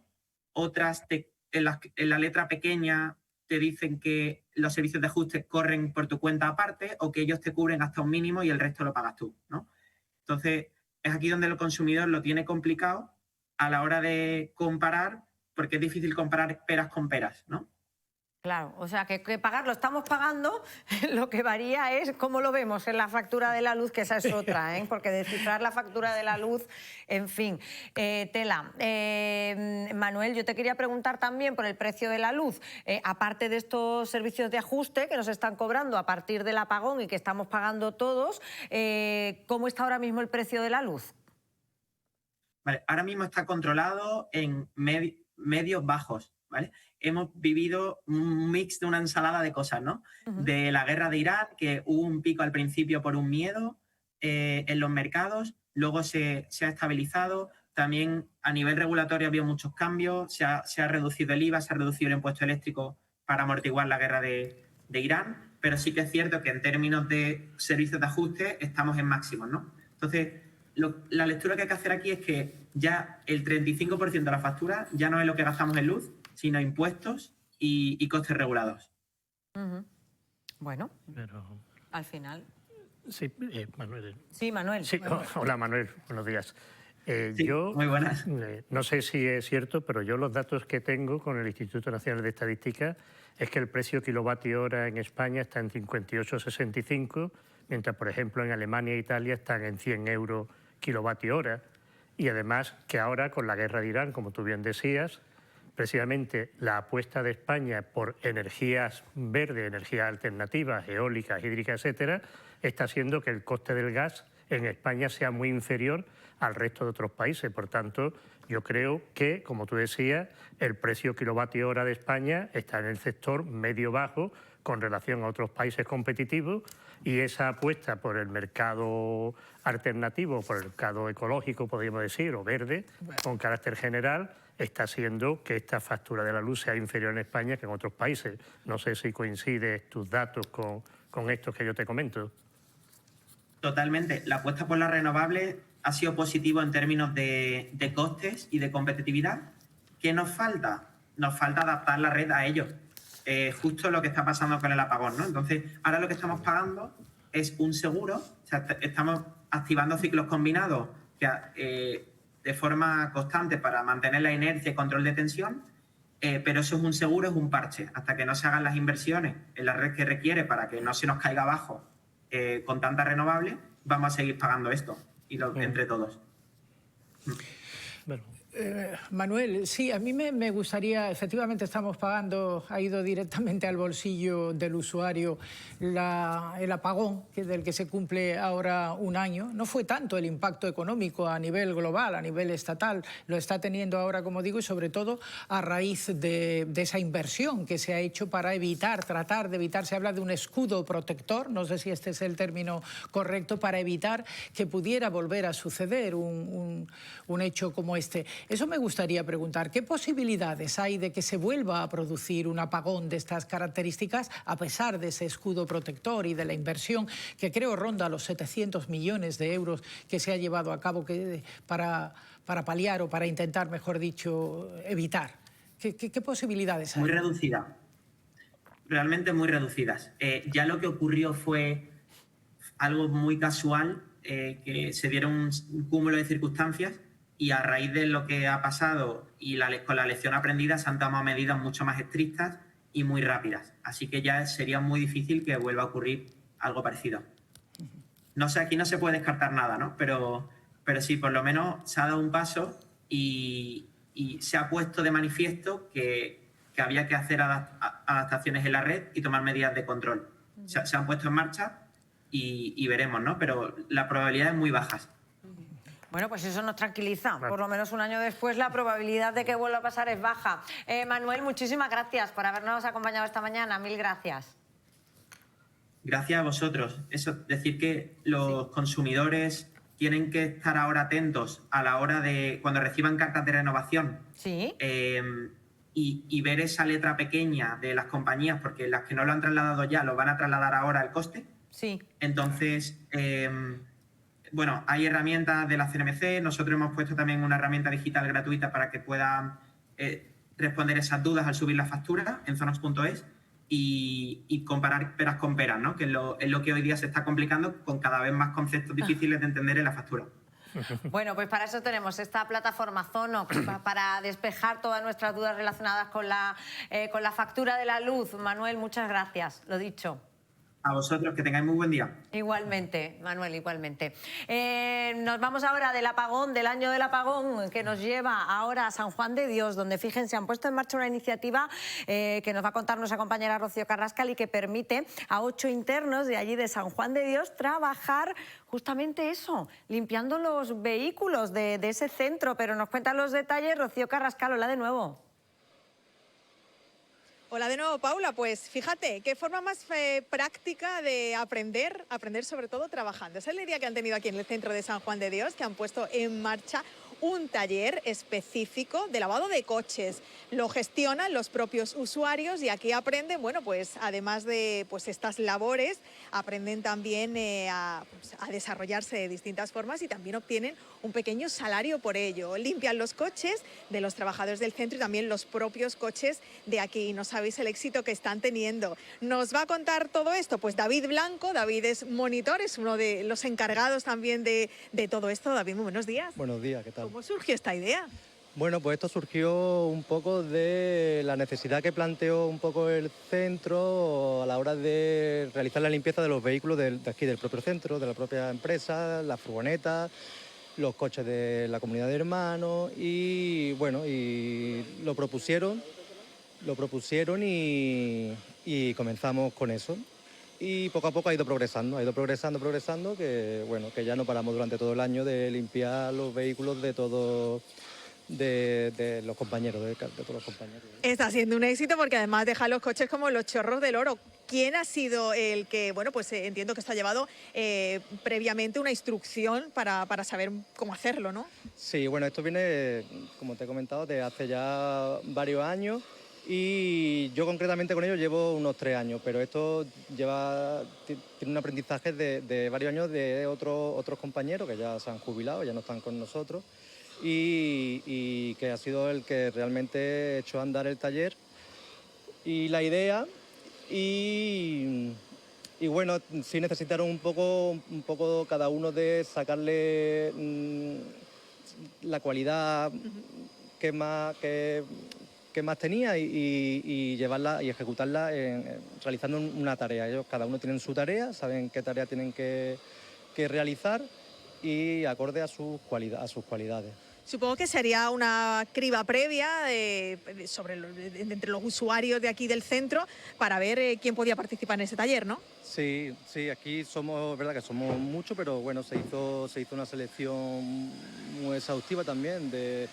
otras en la letra pequeña te dicen que los servicios de ajuste corren por tu cuenta aparte o que ellos te cubren hasta un mínimo y el resto lo pagas tú, ¿no? Entonces, es aquí donde el consumidor lo tiene complicado a la hora de comparar, porque es difícil comparar peras con peras, ¿no? Claro, o sea que pagar lo estamos pagando, lo que varía es cómo lo vemos en la factura de la luz, que esa es otra, ¿eh? Porque descifrar la factura de la luz, en fin, tela. Manuel, yo te quería preguntar también por el precio de la luz, aparte de estos servicios de ajuste que nos están cobrando a partir del apagón y que estamos pagando todos, ¿cómo está ahora mismo el precio de la luz? Vale, ahora mismo está controlado en medios bajos, ¿vale? Hemos vivido un mix de una ensalada de cosas, ¿no? De la guerra de Irán, que hubo un pico al principio por un miedo en los mercados, luego se ha estabilizado. También a nivel regulatorio ha habido muchos cambios, se ha reducido el IVA, se ha reducido el impuesto eléctrico para amortiguar la guerra de Irán, pero sí que es cierto que en términos de servicios de ajuste estamos en máximos, ¿no? Entonces, la lectura que hay que hacer aquí es que ya el 35% de la factura ya no es lo que gastamos en luz, sino impuestos y costes regulados. Bueno, al final... Sí, Manuel. Sí, Manuel. Sí, hola, Manuel, buenos días. Sí, yo muy buenas. No sé si es cierto, pero yo los datos que tengo con el Instituto Nacional de Estadística es que el precio kilovatio hora en España está en 58,65, mientras, por ejemplo, en Alemania e Italia están en 100 euros kilovatio hora. Y además que ahora, con la guerra de Irán, como tú bien decías, precisamente la apuesta de España por energías verdes, energías alternativas, eólicas, hídricas, etcétera, está haciendo que el coste del gas en España sea muy inferior al resto de otros países. Por tanto, yo creo que, como tú decías, el precio kilovatio hora de España está en el sector medio-bajo con relación a otros países competitivos, y esa apuesta por el mercado alternativo, por el mercado ecológico, podríamos decir, o verde, con carácter general, está haciendo que esta factura de la luz sea inferior en España que en otros países. No sé si coinciden tus datos con estos que yo te comento. Totalmente. La apuesta por las renovables ha sido positivo en términos de costes y de competitividad. ¿Qué nos falta? Nos falta adaptar la red a ello. Justo lo que está pasando con el apagón, ¿no? Entonces, ahora lo que estamos pagando es un seguro, o sea, estamos activando ciclos combinados de forma constante para mantener la inercia y control de tensión, pero eso es un seguro, es un parche. Hasta que no se hagan las inversiones en la red que requiere para que no se nos caiga abajo con tanta renovable, vamos a seguir pagando esto entre todos. Bueno. Manuel, sí, a mí me gustaría, efectivamente estamos pagando, ha ido directamente al bolsillo del usuario el apagón, del que se cumple ahora un año. No fue tanto el impacto económico a nivel global, a nivel estatal, lo está teniendo ahora, como digo, y sobre todo a raíz de esa inversión que se ha hecho para evitar, tratar de evitar, se habla de un escudo protector, no sé si este es el término correcto, para evitar que pudiera volver a suceder un hecho como este. Eso me gustaría preguntar, ¿qué posibilidades hay de que se vuelva a producir un apagón de estas características a pesar de ese escudo protector y de la inversión que creo ronda los 700 millones de euros que se ha llevado a cabo para paliar o para intentar, mejor dicho, evitar? ¿Qué posibilidades hay? Muy reducidas, realmente muy reducidas. Ya lo que ocurrió fue algo muy casual, que se dieron un cúmulo de circunstancias, y a raíz de lo que ha pasado y con la lección aprendida se han tomado medidas mucho más estrictas y muy rápidas. Así que ya sería muy difícil que vuelva a ocurrir algo parecido. No sé, aquí no se puede descartar nada, ¿no? Pero sí, por lo menos se ha dado un paso y se ha puesto de manifiesto que había que hacer adaptaciones en la red y tomar medidas de control. Se han puesto en marcha y veremos, ¿no? Pero las probabilidades muy bajas. Bueno, pues eso nos tranquiliza. Por lo menos un año después la probabilidad de que vuelva a pasar es baja. Manuel, muchísimas gracias por habernos acompañado esta mañana. Mil gracias. Gracias a vosotros. Eso, decir que los consumidores tienen que estar ahora atentos a la hora de cuando reciban cartas de renovación. Sí. Y ver esa letra pequeña de las compañías, porque las que no lo han trasladado ya lo van a trasladar ahora al coste. Sí. Entonces, bueno, hay herramientas de la CNMC. Nosotros hemos puesto también una herramienta digital gratuita para que puedan responder esas dudas al subir la factura en zonox.es y comparar peras con peras, ¿no? Que es lo que hoy día se está complicando con cada vez más conceptos difíciles de entender en la factura. Bueno, pues para eso tenemos esta plataforma Zonox, para despejar todas nuestras dudas relacionadas con la factura de la luz. Manuel, muchas gracias, lo dicho. A vosotros, que tengáis muy buen día. Igualmente, Manuel, igualmente. Nos vamos ahora del apagón, del año del apagón, que nos lleva ahora a San Juan de Dios, donde, fíjense, han puesto en marcha una iniciativa que nos va a contar nuestra compañera Rocío Carrascal y que permite a 8 internos de allí de San Juan de Dios trabajar justamente eso, limpiando los vehículos de ese centro. Pero nos cuentan los detalles Rocío Carrascal. Hola de nuevo. Hola de nuevo, Paula. Pues fíjate, qué forma más práctica de aprender sobre todo trabajando. Esa es la idea que han tenido aquí en el centro de San Juan de Dios, que han puesto en marcha un taller específico de lavado de coches. Lo gestionan los propios usuarios y aquí aprenden, bueno, pues además de estas labores, aprenden también a desarrollarse de distintas formas y también obtienen un pequeño salario por ello. Limpian los coches de los trabajadores del centro y también los propios coches de aquí. No sabéis el éxito que están teniendo. Nos va a contar todo esto pues David Blanco. David es monitor, es uno de los encargados también de todo esto. David, muy buenos días. Buenos días, ¿qué tal? ¿Cómo surgió esta idea? Bueno, pues esto surgió un poco de la necesidad que planteó un poco el centro a la hora de realizar la limpieza de los vehículos de aquí, del propio centro, de la propia empresa, las furgonetas, los coches de la comunidad de hermanos y bueno, y lo propusieron y comenzamos con eso. Y poco a poco ha ido progresando, que bueno, que ya no paramos durante todo el año de limpiar los vehículos de todos de los compañeros, de todos los compañeros. Está siendo un éxito porque además deja los coches como los chorros del oro. ¿Quién ha sido el que, bueno, pues entiendo que esto ha llevado previamente una instrucción para saber cómo hacerlo, ¿no? Sí, bueno, esto viene, como te he comentado, de hace ya varios años. Y yo concretamente con ellos llevo unos 3 años, pero esto tiene un aprendizaje de varios años de otros compañeros que ya se han jubilado, ya no están con nosotros, y que ha sido el que realmente ha hecho andar el taller y la idea. Y bueno, sí necesitaron un poco cada uno de sacarle la cualidad que más tenía y llevarla y ejecutarla realizando una tarea. Ellos cada uno tienen su tarea, saben qué tarea tienen que realizar y acorde a sus cualidades. Supongo que sería una criba previa entre los usuarios de aquí del centro para ver quién podía participar en ese taller, ¿no? Sí, aquí somos, verdad que somos muchos, pero bueno, se hizo una selección muy exhaustiva también de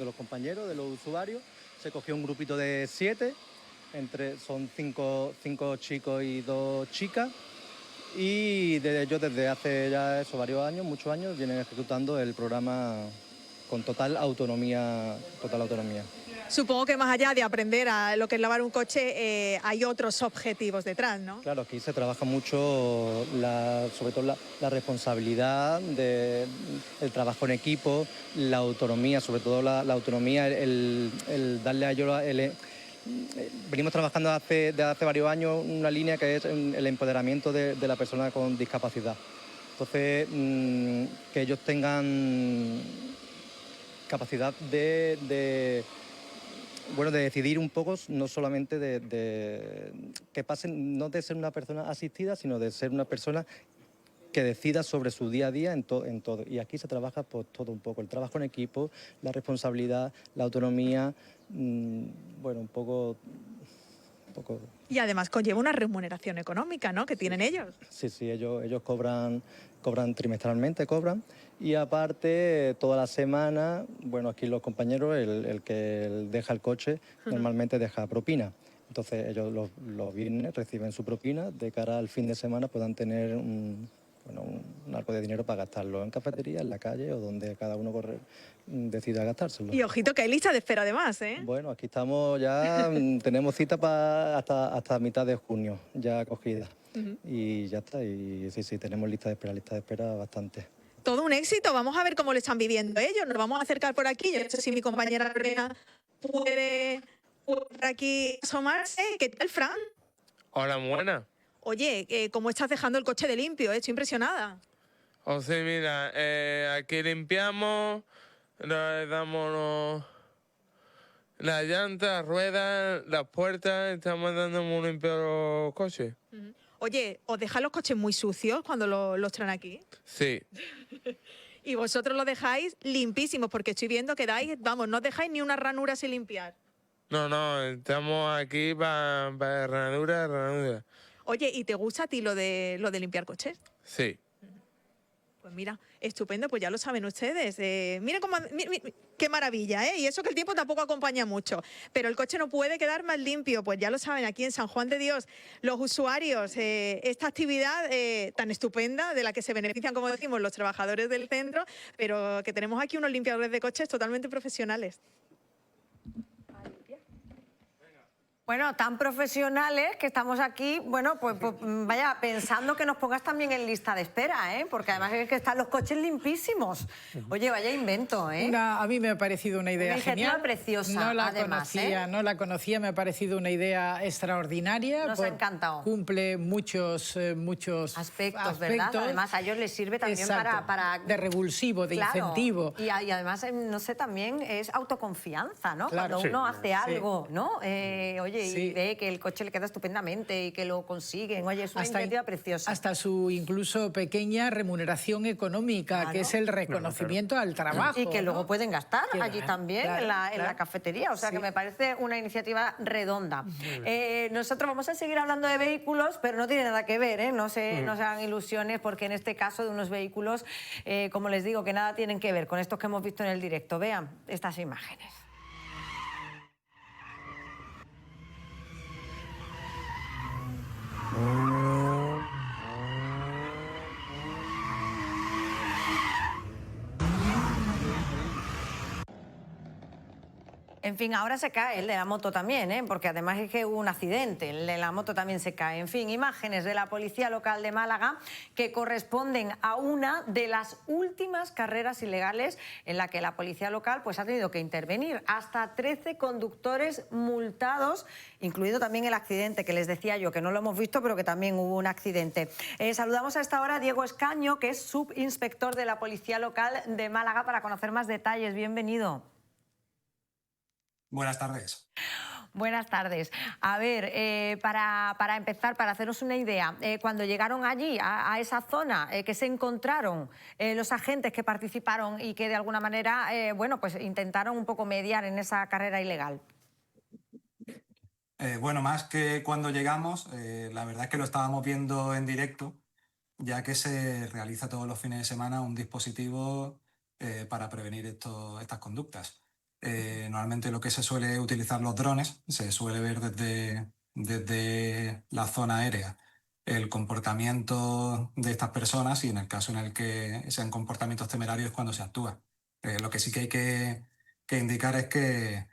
los compañeros, de los usuarios. Se cogió un grupito de 7, son 5 chicos y 2 chicas. Y ellos desde hace ya varios años, muchos años, vienen ejecutando el programa con total autonomía. Supongo que más allá de aprender a lo que es lavar un coche, hay otros objetivos detrás, ¿no? Claro, aquí se trabaja mucho, sobre todo la responsabilidad del trabajo en equipo, la autonomía, sobre todo la autonomía, el darle a ellos venimos trabajando desde hace varios años una línea que es el empoderamiento de la persona con discapacidad. Entonces, que ellos tengan capacidad de decidir un poco, no solamente que pasen, no de ser una persona asistida, sino de ser una persona que decida sobre su día a día en todo. Y aquí se trabaja por todo un poco, el trabajo en equipo, la responsabilidad, la autonomía, un poco. Y además conlleva una remuneración económica, ¿no?, que tienen ellos. Sí, ellos cobran trimestralmente, y aparte toda la semana, bueno, aquí los compañeros, el que deja el coche normalmente deja propina. Entonces ellos los viernes reciben su propina, de cara al fin de semana puedan tener un arco de dinero para gastarlo en cafetería, en la calle o donde cada uno decida gastárselo. Y ojito que hay lista de espera además, ¿eh? Bueno, aquí estamos ya, tenemos cita hasta mitad de junio ya cogida. Y ya está, y sí, tenemos lista de espera bastante. Todo un éxito, vamos a ver cómo lo están viviendo ellos. Nos vamos a acercar por aquí, yo no sé si mi compañera Lorena puede por aquí asomarse. ¿Qué tal, Fran? Hola, muy buena. Oye, ¿cómo estás dejando el coche de limpio? Estoy impresionada. O sea, mira, aquí limpiamos, le damos las llantas, ruedas, las puertas, estamos dando muy limpio los coches. Oye, ¿os dejan los coches muy sucios cuando los traen aquí? Sí. Y vosotros los dejáis limpísimos, porque estoy viendo que dais, vamos, no os dejáis ni una ranura sin limpiar. No, estamos aquí para ranura. Oye, ¿y te gusta a ti lo de limpiar coches? Sí. Pues mira, estupendo, pues ya lo saben ustedes. Mira qué maravilla, ¿eh? Y eso que el tiempo tampoco acompaña mucho. Pero el coche no puede quedar más limpio, pues ya lo saben, aquí en San Juan de Dios, los usuarios, esta actividad tan estupenda de la que se benefician, como decimos, los trabajadores del centro, pero que tenemos aquí unos limpiadores de coches totalmente profesionales. Bueno, tan profesionales que estamos aquí, bueno, pues vaya, pensando que nos pongas también en lista de espera, ¿eh? Porque además es que están los coches limpísimos. Oye, vaya invento, ¿eh? A mí me ha parecido una idea genial. Preciosa, además, no la conocía, me ha parecido una idea extraordinaria. Nos ha encantado. Cumple muchos aspectos, ¿verdad? Además, a ellos les sirve también para... De revulsivo, de incentivo. Y además, no sé, también es autoconfianza, ¿no? Claro. Cuando uno hace algo, ¿no? Oye, Sí. y ve que el coche le queda estupendamente y que lo consiguen. Oye, es una iniciativa preciosa. Hasta su incluso pequeña remuneración económica, claro, que es el reconocimiento al trabajo. Y que luego ¿no? pueden gastar allí también, en la cafetería. O sea, que me parece una iniciativa redonda. Nosotros vamos a seguir hablando de vehículos, pero no tiene nada que ver, ¿eh? No se hagan ilusiones, porque en este caso de unos vehículos, como les digo, que nada tienen que ver con estos que hemos visto en el directo. Vean estas imágenes. En fin, ahora se cae el de la moto también, ¿eh? Porque además es que hubo un accidente, el de la moto también se cae. En fin, imágenes de la Policía Local de Málaga que corresponden a una de las últimas carreras ilegales en la que la Policía Local pues, ha tenido que intervenir. Hasta 13 conductores multados, incluido también el accidente que les decía yo, que no lo hemos visto, pero que también hubo un accidente. Saludamos a esta hora a Diego Escaño, que es subinspector de la Policía Local de Málaga, para conocer más detalles. Bienvenido. Buenas tardes. Buenas tardes. A ver, para empezar, para hacernos una idea, cuando llegaron allí, a esa zona, ¿qué se encontraron los agentes que participaron y que de alguna manera, bueno, pues intentaron un poco mediar en esa carrera ilegal? Bueno, más que cuando llegamos, la verdad es que lo estábamos viendo en directo, ya que se realiza todos los fines de semana un dispositivo para prevenir estas conductas. Normalmente lo que se suele utilizar los drones, se suele ver desde la zona aérea el comportamiento de estas personas, y en el caso en el que sean comportamientos temerarios cuando se actúa. Lo que sí que hay que indicar es que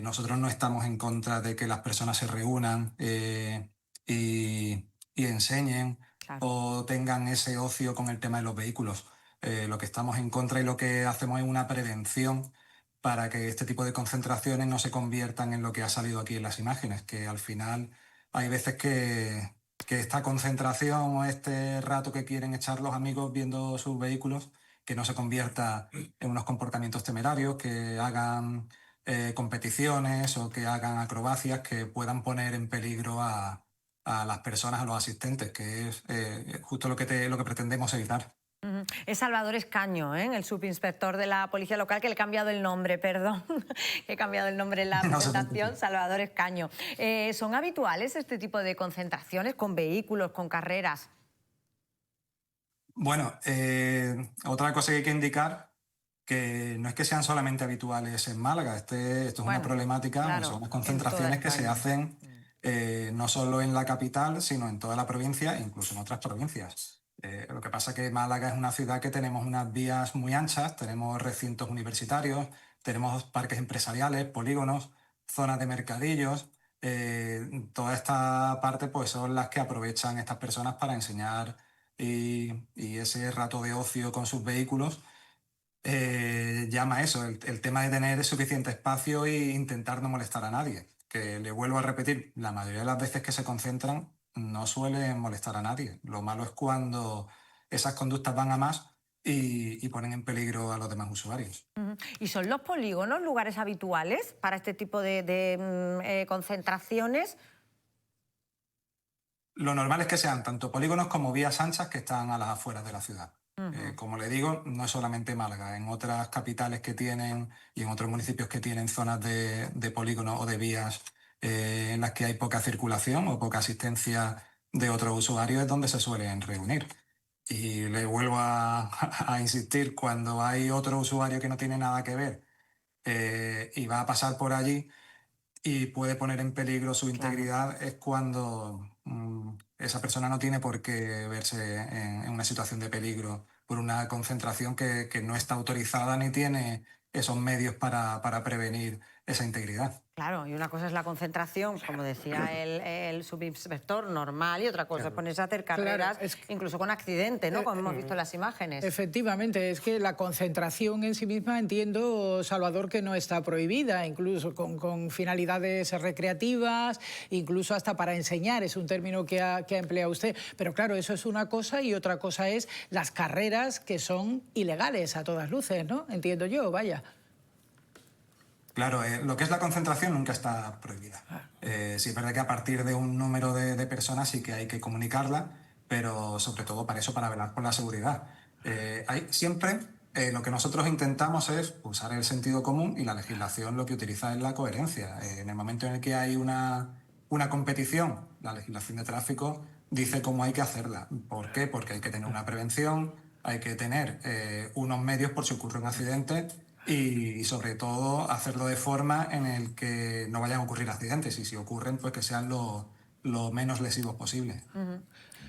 nosotros no estamos en contra de que las personas se reúnan y enseñen, claro, o tengan ese ocio con el tema de los vehículos. Lo que estamos en contra y lo que hacemos es una prevención para que este tipo de concentraciones no se conviertan en lo que ha salido aquí en las imágenes, que al final hay veces que esta concentración o este rato que quieren echar los amigos viendo sus vehículos, que no se convierta en unos comportamientos temerarios, que hagan competiciones o que hagan acrobacias que puedan poner en peligro a las personas, a los asistentes, que es justo lo que pretendemos evitar. Es Salvador Escaño, el subinspector de la Policía Local, que le he cambiado el nombre, perdón, he cambiado el nombre en la presentación, Salvador Escaño. ¿Son habituales este tipo de concentraciones con vehículos, con carreras? Bueno, otra cosa que hay que indicar que no es que sean solamente habituales en Málaga, esto es una problemática, claro, son unas concentraciones que se hacen no solo en la capital, sino en toda la provincia, incluso en otras provincias. Lo que pasa es que Málaga es una ciudad que tenemos unas vías muy anchas, tenemos recintos universitarios, tenemos parques empresariales, polígonos, zonas de mercadillos. Toda esta parte pues son las que aprovechan estas personas para enseñar y ese rato de ocio con sus vehículos llama a eso, el tema de tener suficiente espacio e intentar no molestar a nadie. Que le vuelvo a repetir, la mayoría de las veces que se concentran no suelen molestar a nadie. Lo malo es cuando esas conductas van a más y ponen en peligro a los demás usuarios. ¿Y son los polígonos lugares habituales para este tipo de concentraciones? Lo normal es que sean tanto polígonos como vías anchas que están a las afueras de la ciudad. Como le digo, no es solamente Málaga, en otras capitales que tienen y en otros municipios que tienen zonas de polígonos o de vías en las que hay poca circulación o poca asistencia de otros usuarios es donde se suelen reunir. Y le vuelvo a insistir, cuando hay otro usuario que no tiene nada que ver y va a pasar por allí y puede poner en peligro su integridad, es cuando esa persona no tiene por qué verse en una situación de peligro por una concentración que no está autorizada ni tiene esos medios para prevenir esa integridad. Claro, y una cosa es la concentración, como decía el subinspector, normal, y otra cosa es ponerse a hacer carreras, incluso con accidente, ¿no? Como hemos visto en las imágenes. Efectivamente, es que la concentración en sí misma, entiendo, Salvador, que no está prohibida, incluso con finalidades recreativas, incluso hasta para enseñar, es un término que ha empleado usted. Pero claro, eso es una cosa y otra cosa es las carreras que son ilegales a todas luces, ¿no? Entiendo yo, vaya. Claro, lo que es la concentración nunca está prohibida. Sí es verdad que a partir de un número de personas sí que hay que comunicarla, pero sobre todo para eso, para velar por la seguridad. Siempre lo que nosotros intentamos es usar el sentido común y la legislación lo que utiliza es la coherencia. En el momento en el que hay una competición, la legislación de tráfico dice cómo hay que hacerla. ¿Por qué? Porque hay que tener una prevención, hay que tener unos medios por si ocurre un accidente y sobre todo hacerlo de forma en el que no vayan a ocurrir accidentes y si ocurren pues que sean lo menos lesivos posible.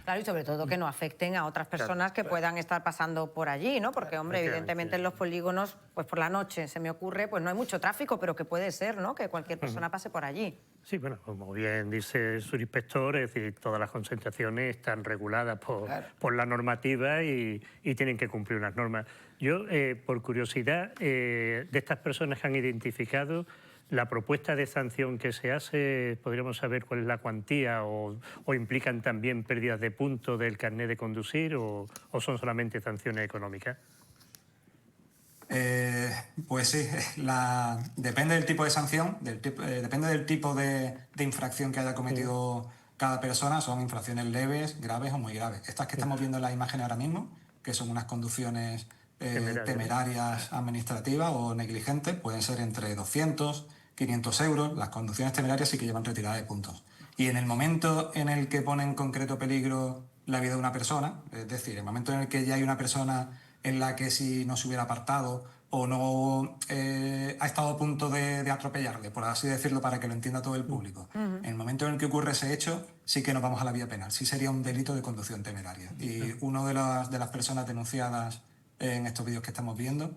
Claro, y sobre todo que no afecten a otras personas que puedan estar pasando por allí, ¿no? Porque, hombre, evidentemente en los polígonos, pues por la noche se me ocurre, pues no hay mucho tráfico, pero que puede ser, ¿no? Que cualquier persona pase por allí. Sí, bueno, como bien dice el subinspector, es decir, todas las concentraciones están reguladas por la normativa y tienen que cumplir unas normas. Yo, por curiosidad, de estas personas que han identificado, la propuesta de sanción que se hace, ¿podríamos saber cuál es la cuantía o implican también pérdidas de puntos del carnet de conducir o son solamente sanciones económicas? Pues sí, depende del tipo de sanción, depende del tipo de infracción que haya cometido cada persona, son infracciones leves, graves o muy graves. Estas que estamos viendo en la imagen ahora mismo, que son unas conducciones temerarias administrativas o negligentes, pueden ser entre 200, 500 euros. Las conducciones temerarias sí que llevan retirada de puntos. Y en el momento en el que pone en concreto peligro la vida de una persona, es decir, en el momento en el que ya hay una persona en la que si no se hubiera apartado o no ha estado a punto de atropellarle, por así decirlo, para que lo entienda todo el público. En el momento en el que ocurre ese hecho, sí que nos vamos a la vía penal, sí sería un delito de conducción temeraria. Y una de las personas denunciadas en estos vídeos que estamos viendo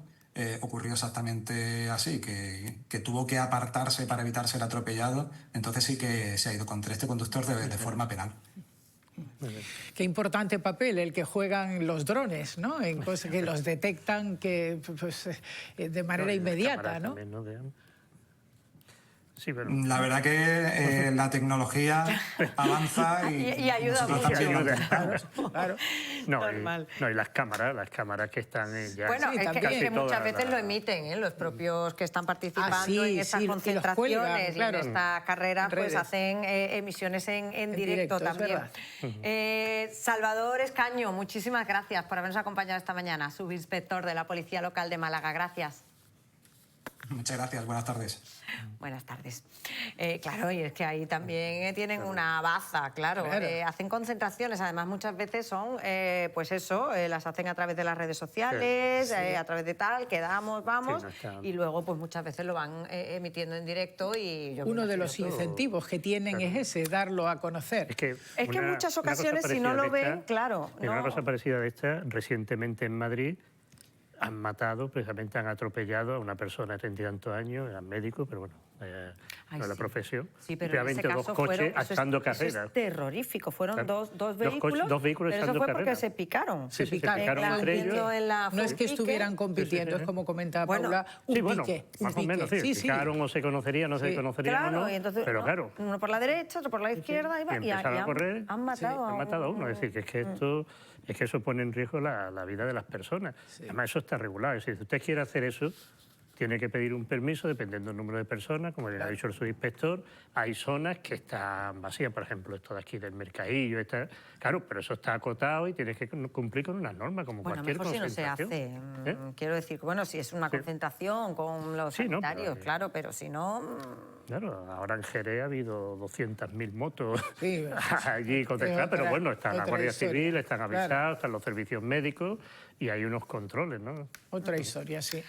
ocurrió exactamente así, que tuvo que apartarse para evitar ser atropellado, entonces sí que se ha ido contra este conductor de forma penal. Qué importante papel el que juegan los drones, ¿no? En cosas que los detectan de manera inmediata, ¿no? Sí, pero... La verdad que la tecnología avanza y ayuda mucho. Claro. Y las cámaras que están ya... Bueno, es que muchas veces lo emiten, los propios que están participando en estas concentraciones y en esta carrera, pues hacen emisiones en directo también. Salvador Escaño, muchísimas gracias por habernos acompañado esta mañana, subinspector de la Policía Local de Málaga. Gracias. Muchas gracias, buenas tardes. Buenas tardes. Claro, y es que ahí también tienen una baza, claro. Hacen concentraciones, además muchas veces son, pues eso, las hacen a través de las redes sociales, a través de tal, quedamos, vamos, y luego pues muchas veces lo van emitiendo en directo y yo uno de los incentivos que tienen es ese, darlo a conocer. Es que en muchas ocasiones si no lo ven, claro. Una cosa parecida de esta, recientemente en Madrid, han matado, precisamente han atropellado a una persona de 30 y tantos años, eran médicos, pero bueno, no es la profesión. Sí, pero en ese caso dos coches echando carreras. Eso es terrorífico, fueron dos vehículos, dos vehículos pero eso fue porque se picaron. Sí, se picaron entre ellos. No es que estuvieran compitiendo, es como comentaba Paula, un pique. Más o menos, sí, picaron o se conocerían, no se conocerían o no, entonces, pero claro. Uno por la derecha, otro por la izquierda, y empezaron a correr, han matado a uno. Es decir, que eso pone en riesgo la vida de las personas. Además, eso está regulado. Es decir, si usted quiere hacer eso, tiene que pedir un permiso dependiendo del número de personas, como le ha dicho el subinspector. Hay zonas que están vacías, por ejemplo, esto de aquí del Mercadillo, claro, pero eso está acotado y tienes que cumplir con unas normas, como cualquier concentración. Si no se hace. Quiero decir, bueno, si es una concentración con los sanitarios, claro, pero si no... Claro, ahora en Jerez ha habido 200.000 motos allí concentradas, pero bueno, está la Guardia Civil, están avisados, están los servicios médicos y hay unos controles, ¿no? Otra historia, sí.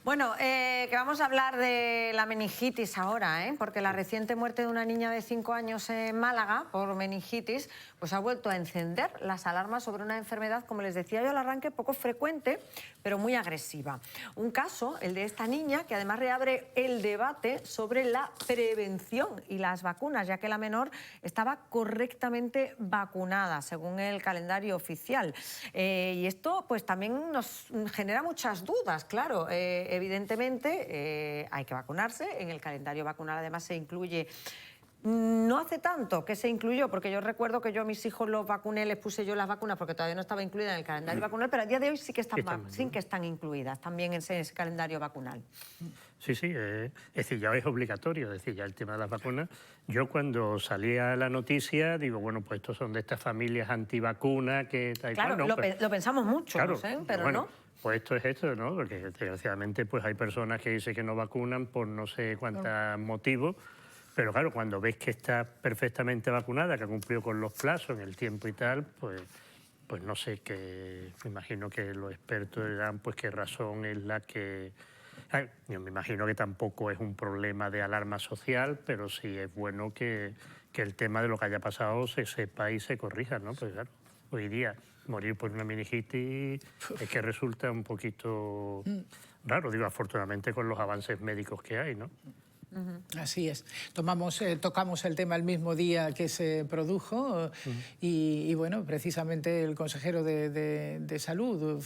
Bueno, que vamos a hablar de la meningitis ahora, porque la reciente muerte de una niña de 5 años en Málaga por meningitis pues ha vuelto a encender las alarmas sobre una enfermedad, como les decía yo al arranque, poco frecuente, pero muy agresiva. Un caso, el de esta niña, que además reabre el debate sobre la prevención y las vacunas, ya que la menor estaba correctamente vacunada, según el calendario oficial. Y esto pues también nos genera muchas dudas, claro. Evidentemente hay que vacunarse, en el calendario vacunal además se incluye... No hace tanto que se incluyó, porque yo recuerdo que yo a mis hijos los vacuné, les puse yo las vacunas porque todavía no estaba incluida en el calendario vacunal, pero a día de hoy sí que están incluidas también en ese calendario vacunal. Sí, es decir, ya es obligatorio, es decir, ya el tema de las vacunas. Yo cuando salía la noticia digo, bueno, pues estos son de estas familias antivacunas que... Claro, lo pensamos mucho, claro, pero bueno, no. Pues esto es esto, ¿no? Porque desgraciadamente pues hay personas que dicen que no vacunan por no sé cuántos motivos, pero claro, cuando ves que está perfectamente vacunada, que ha cumplido con los plazos en el tiempo y tal, pues no sé qué, me imagino que los expertos dirán pues qué razón es la que... Yo me imagino que tampoco es un problema de alarma social, pero sí es bueno que el tema de lo que haya pasado se sepa y se corrija, ¿no? Pues claro, hoy día morir por una meningitis es que resulta un poquito raro, digo, afortunadamente con los avances médicos que hay, ¿no? Así es. Tocamos el tema el mismo día que se produjo y bueno, precisamente el consejero de Salud...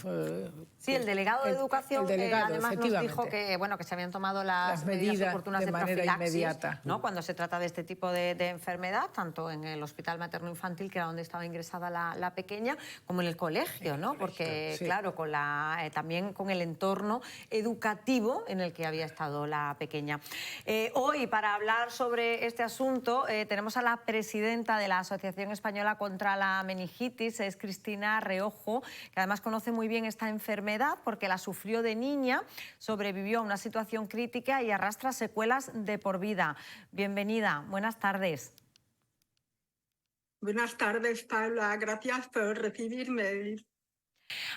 Sí, el delegado de Educación además nos dijo que, bueno, que se habían tomado las medidas oportunas de profilaxis inmediata, ¿no? Cuando se trata de este tipo de enfermedad, tanto en el Hospital Materno-Infantil, que era donde estaba ingresada la pequeña, como en el colegio, ¿no? Porque, claro, también con el entorno educativo en el que había estado la pequeña. Hoy, para hablar sobre este asunto, tenemos a la presidenta de la Asociación Española contra la Meningitis, es Cristina Reojo, que además conoce muy bien esta enfermedad porque la sufrió de niña, sobrevivió a una situación crítica y arrastra secuelas de por vida. Bienvenida, buenas tardes. Buenas tardes, Paula. Gracias por recibirme.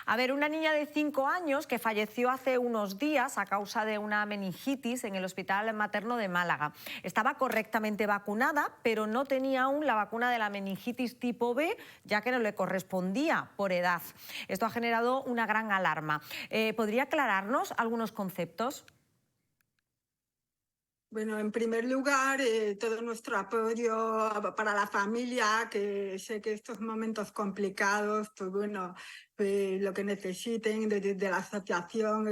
A ver, una niña de 5 años que falleció hace unos días a causa de una meningitis en el Hospital Materno de Málaga. Estaba correctamente vacunada, pero no tenía aún la vacuna de la meningitis tipo B, ya que no le correspondía por edad. Esto ha generado una gran alarma. ¿Podría aclararnos algunos conceptos? Bueno, en primer lugar, todo nuestro apoyo para la familia, que sé que estos momentos complicados, pues bueno, lo que necesiten desde la asociación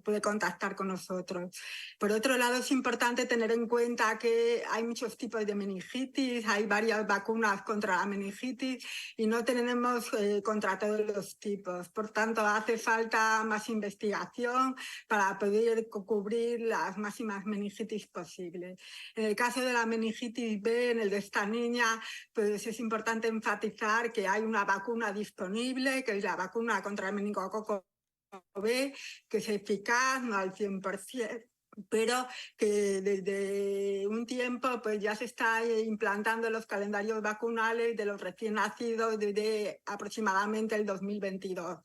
puede contactar con nosotros. Por otro lado, es importante tener en cuenta que hay muchos tipos de meningitis, hay varias vacunas contra la meningitis y no tenemos contra todos los tipos. Por tanto, hace falta más investigación para poder cubrir las máximas meningitis posibles. En el caso de la meningitis B, en el de esta niña, pues es importante enfatizar que hay una vacuna disponible, que es la vacuna contra el meningococo B, que es eficaz, no al 100%. Pero que desde un tiempo pues ya se está implantando los calendarios vacunales de los recién nacidos desde aproximadamente el 2022.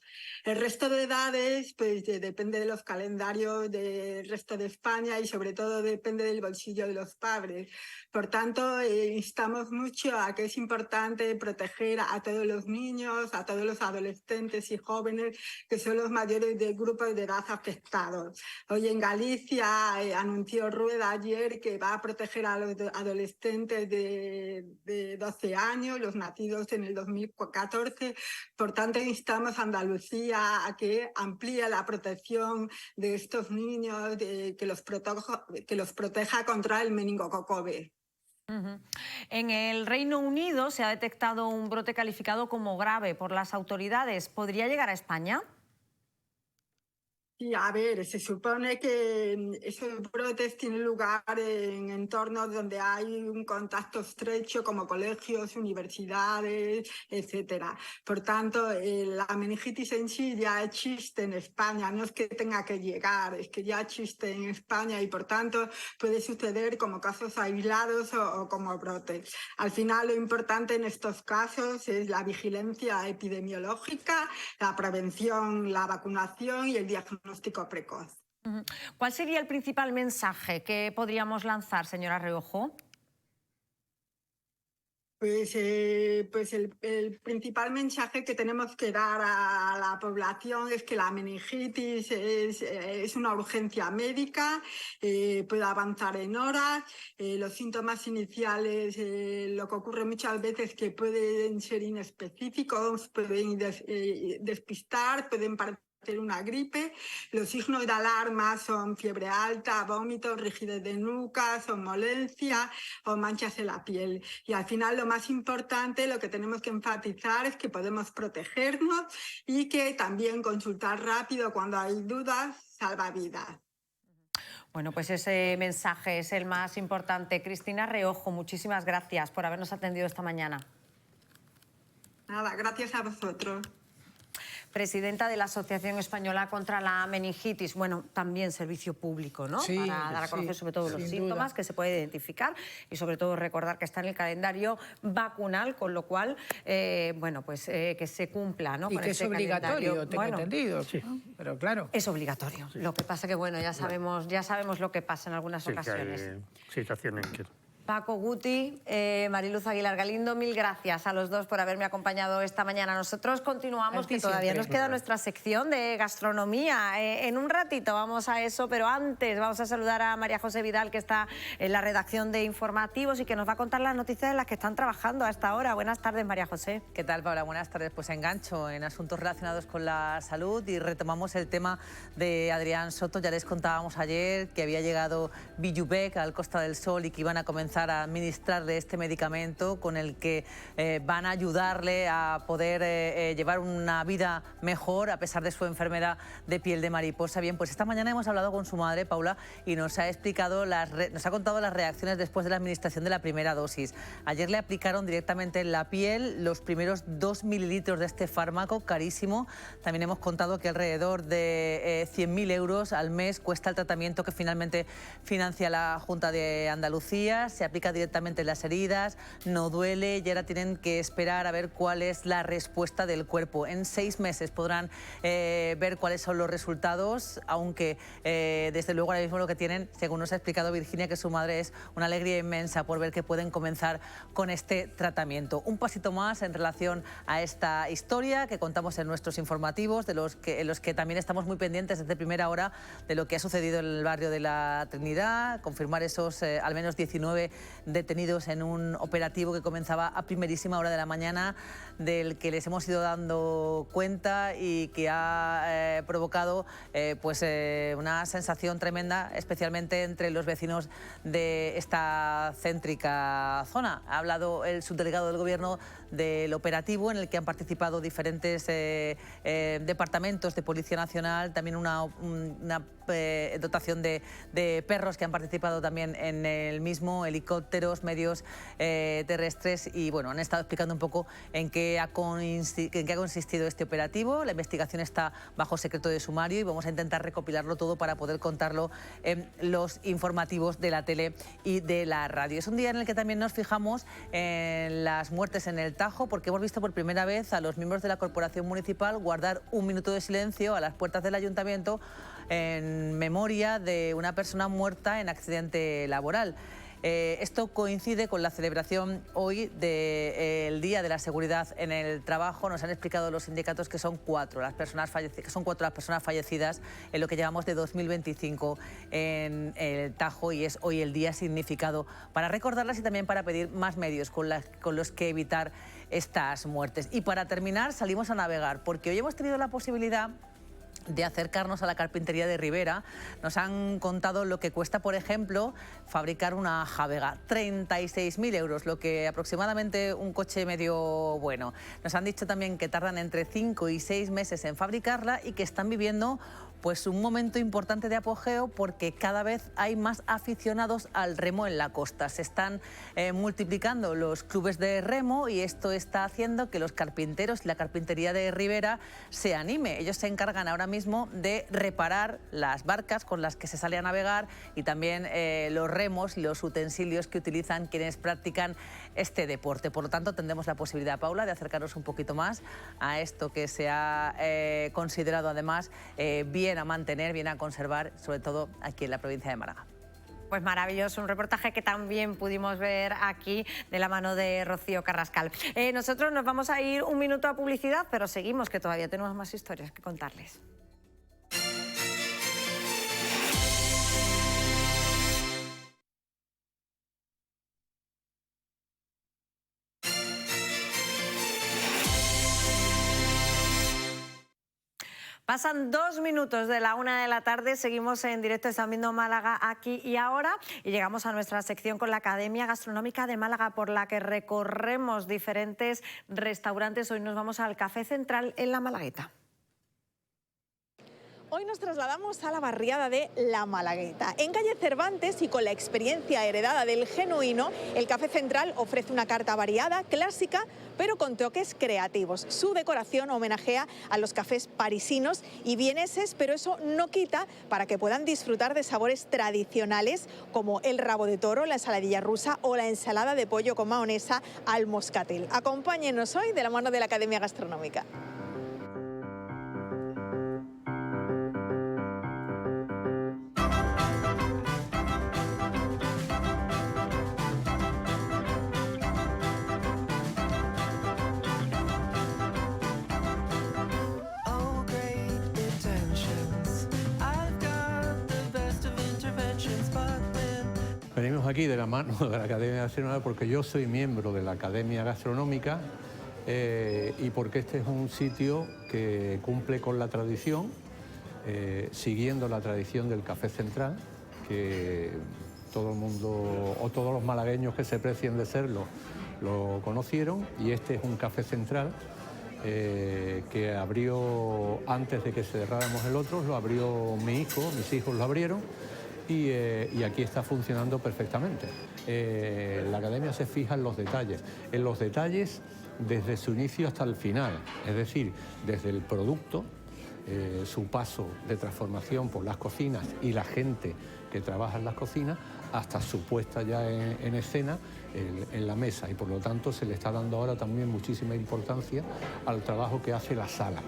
El resto de edades pues depende de los calendarios del resto de España y sobre todo depende del bolsillo de los padres. Por tanto, instamos mucho a que es importante proteger a todos los niños, a todos los adolescentes y jóvenes que son los mayores de grupos de edad afectados. Hoy en Galicia anunció Rueda ayer que va a proteger a los adolescentes de 12 años, los nacidos en el 2014. Por tanto, instamos a Andalucía a que amplíe la protección de estos niños, que los proteja contra el meningococo B. En el Reino Unido se ha detectado un brote calificado como grave por las autoridades. ¿Podría llegar a España? Sí, a ver, se supone que esos brotes tienen lugar en entornos donde hay un contacto estrecho como colegios, universidades, etcétera. Por tanto, la meningitis en sí ya existe en España, no es que tenga que llegar, es que ya existe en España y por tanto puede suceder como casos aislados o como brotes. Al final lo importante en estos casos es la vigilancia epidemiológica, la prevención, la vacunación y el diagnóstico precoz. ¿Cuál sería el principal mensaje que podríamos lanzar, señora Reojo? Pues el principal mensaje que tenemos que dar a la población es que la meningitis es una urgencia médica, puede avanzar en horas. Los síntomas iniciales, lo que ocurre muchas veces que pueden ser inespecíficos, pueden despistar, pueden parecer una gripe. Los signos de alarma son fiebre alta, vómitos, rigidez de nuca, somnolencia o manchas en la piel. Y al final lo más importante, lo que tenemos que enfatizar es que podemos protegernos y que también consultar rápido cuando hay dudas salva vidas. Bueno, pues ese mensaje es el más importante. Cristina Reojo, muchísimas gracias por habernos atendido esta mañana. Nada, gracias a vosotros. Presidenta de la Asociación Española contra la Meningitis. Bueno, también servicio público, ¿no? Sí, para dar a conocer sobre todo los síntomas que se puede identificar y sobre todo recordar que está en el calendario vacunal, con lo cual, bueno, pues que se cumpla, ¿no? Y con que ese es obligatorio, calendario. tengo entendido. Sí. Pero claro. Es obligatorio. Sí. Lo que pasa que, bueno, ya sabemos lo que pasa en algunas ocasiones. Que hay situaciones que... Paco Guti, Mariluz Aguilar Galindo, mil gracias a los dos por haberme acompañado esta mañana. Nosotros continuamos, que todavía nos queda nuestra sección de gastronomía. En un ratito vamos a eso, pero antes vamos a saludar a María José Vidal, que está en la redacción de Informativos y que nos va a contar las noticias en las que están trabajando hasta ahora. Buenas tardes, María José. ¿Qué tal, Paula? Buenas tardes. Pues engancho en asuntos relacionados con la salud y retomamos el tema de Adrián Soto. Ya les contábamos ayer que había llegado Bijubec al Costa del Sol y que iban a comenzar a administrarle este medicamento con el que van a ayudarle a poder llevar una vida mejor a pesar de su enfermedad de piel de mariposa. Bien, pues esta mañana hemos hablado con su madre, Paula, y nos ha explicado, nos ha contado las reacciones después de la administración de la primera dosis. Ayer le aplicaron directamente en la piel los primeros 2 mililitros de este fármaco, carísimo. También hemos contado que alrededor de 100.000 euros al mes cuesta el tratamiento que finalmente financia la Junta de Andalucía. Se aplica directamente en las heridas, no duele y ahora tienen que esperar a ver cuál es la respuesta del cuerpo. En 6 meses podrán ver cuáles son los resultados, aunque desde luego ahora mismo lo que tienen, según nos ha explicado Virginia, que su madre, es una alegría inmensa por ver que pueden comenzar con este tratamiento. Un pasito más en relación a esta historia que contamos en nuestros informativos, en los que también estamos muy pendientes desde primera hora de lo que ha sucedido en el barrio de la Trinidad, confirmar esos al menos 19 detenidos en un operativo que comenzaba a primerísima hora de la mañana, del que les hemos ido dando cuenta y que ha provocado una sensación tremenda, especialmente entre los vecinos de esta céntrica zona. Ha hablado el subdelegado del Gobierno del operativo en el que han participado diferentes departamentos de Policía Nacional, también una dotación de perros que han participado también en el mismo, helicópteros, medios terrestres, y bueno, han estado explicando un poco en qué ha consistido este operativo. La investigación está bajo secreto de sumario y vamos a intentar recopilarlo todo para poder contarlo en los informativos de la tele y de la radio. Es un día en el que también nos fijamos en las muertes en el Tajo, porque hemos visto por primera vez a los miembros de la Corporación Municipal guardar un minuto de silencio a las puertas del Ayuntamiento en memoria de una persona muerta en accidente laboral. Esto coincide con la celebración hoy del Día de la Seguridad en el Trabajo. Nos han explicado los sindicatos que son cuatro las personas fallecidas en lo que llevamos de 2025 en el Tajo, y es hoy el día significado para recordarlas y también para pedir más medios con los que evitar estas muertes. Y para terminar, salimos a navegar, porque hoy hemos tenido la posibilidad de acercarnos a la carpintería de Ribera. Nos han contado lo que cuesta, por ejemplo, fabricar una Javega, 36.000 euros, lo que aproximadamente un coche medio bueno. Nos han dicho también que tardan entre 5 y 6 meses en fabricarla y que están viviendo pues un momento importante de apogeo, porque cada vez hay más aficionados al remo en la costa. Se están multiplicando los clubes de remo y esto está haciendo que los carpinteros y la carpintería de Ribera se anime. Ellos se encargan ahora mismo de reparar las barcas con las que se sale a navegar y también los remos y los utensilios que utilizan quienes practican este deporte. Por lo tanto, tendremos la posibilidad, Paula, de acercarnos un poquito más a esto que se ha considerado además bien a mantener, bien a conservar, sobre todo aquí en la provincia de Málaga. Pues maravilloso, un reportaje que también pudimos ver aquí de la mano de Rocío Carrascal. Nosotros nos vamos a ir un minuto a publicidad, pero seguimos, que todavía tenemos más historias que contarles. Pasan 2 minutos de la 1 de la tarde, seguimos en directo, están viendo Málaga aquí y ahora, y llegamos a nuestra sección con la Academia Gastronómica de Málaga, por la que recorremos diferentes restaurantes. Hoy nos vamos al Café Central en La Malagueta. Hoy nos trasladamos a la barriada de La Malagueta. En calle Cervantes y con la experiencia heredada del genuino, el Café Central ofrece una carta variada, clásica, pero con toques creativos. Su decoración homenajea a los cafés parisinos y vieneses, pero eso no quita para que puedan disfrutar de sabores tradicionales como el rabo de toro, la ensaladilla rusa o la ensalada de pollo con mahonesa al moscatel. Acompáñenos hoy de la mano de la Academia Gastronómica. Venimos aquí de la mano de la Academia Gastronómica porque yo soy miembro de la Academia Gastronómica y porque este es un sitio que cumple con la tradición, siguiendo la tradición del Café Central, que todo el mundo o todos los malagueños que se precien de serlo lo conocieron, y este es un Café Central que abrió antes de que cerráramos el otro, lo abrió mi hijo, mis hijos lo abrieron. Y aquí está funcionando perfectamente. La Academia se fija en los detalles desde su inicio hasta el final, es decir, desde el producto, su paso de transformación por las cocinas y la gente que trabaja en las cocinas, hasta su puesta ya en escena en la mesa, y por lo tanto se le está dando ahora también muchísima importancia al trabajo que hace la sala.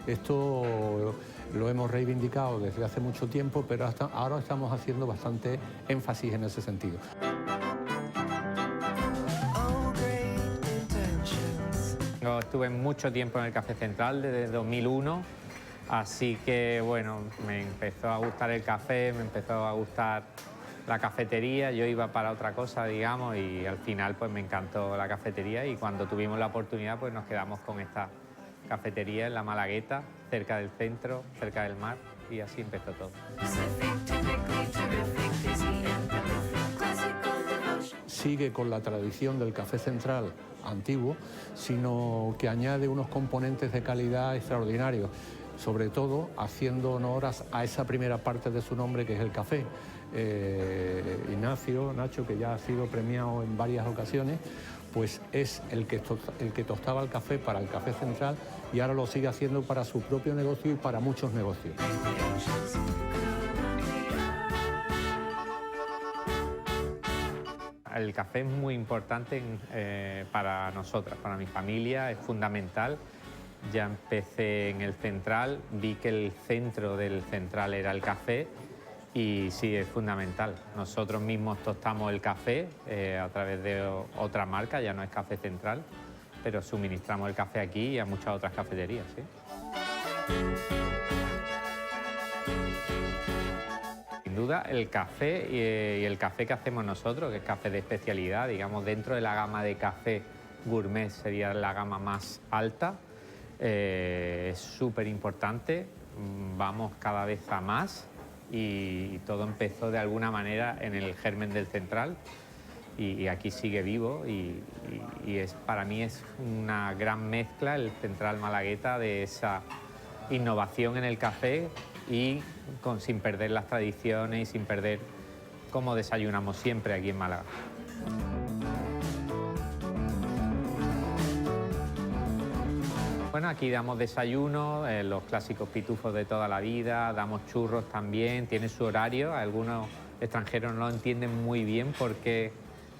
Esto lo hemos reivindicado desde hace mucho tiempo, pero ahora estamos haciendo bastante énfasis en ese sentido. Yo estuve mucho tiempo en el Café Central desde 2001, así que bueno, me empezó a gustar el café, me empezó a gustar la cafetería. Yo iba para otra cosa, digamos, y al final pues me encantó la cafetería, y cuando tuvimos la oportunidad pues nos quedamos con esta cafetería en La Malagueta, cerca del centro, cerca del mar, y así empezó todo. Sigue con la tradición del Café Central antiguo, sino que añade unos componentes de calidad extraordinarios. sobre todo haciendo honor a esa primera parte de su nombre que es el café. Ignacio, Nacho, que ya ha sido premiado en varias ocasiones, pues es el que tostaba el café para el Café Central y ahora lo sigue haciendo para su propio negocio y para muchos negocios. El café es muy importante para nosotras, para mi familia, es fundamental. Ya empecé en el Central, vi que el centro del Central era el café y sí, es fundamental. Nosotros mismos tostamos el café a través de otra marca, ya no es Café Central, pero suministramos el café aquí y a muchas otras cafeterías, ¿sí? Sin duda, el café y el café que hacemos nosotros, que es café de especialidad, digamos, dentro de la gama de café gourmet sería la gama más alta, es súper importante, vamos cada vez a más y todo empezó de alguna manera en el germen del Central y aquí sigue vivo y para mí es una gran mezcla el Central Malagueta de esa innovación en el café y sin perder las tradiciones y sin perder cómo desayunamos siempre aquí en Málaga. Bueno, aquí damos desayuno, los clásicos pitufos de toda la vida, damos churros también, tiene su horario, algunos extranjeros no lo entienden muy bien porque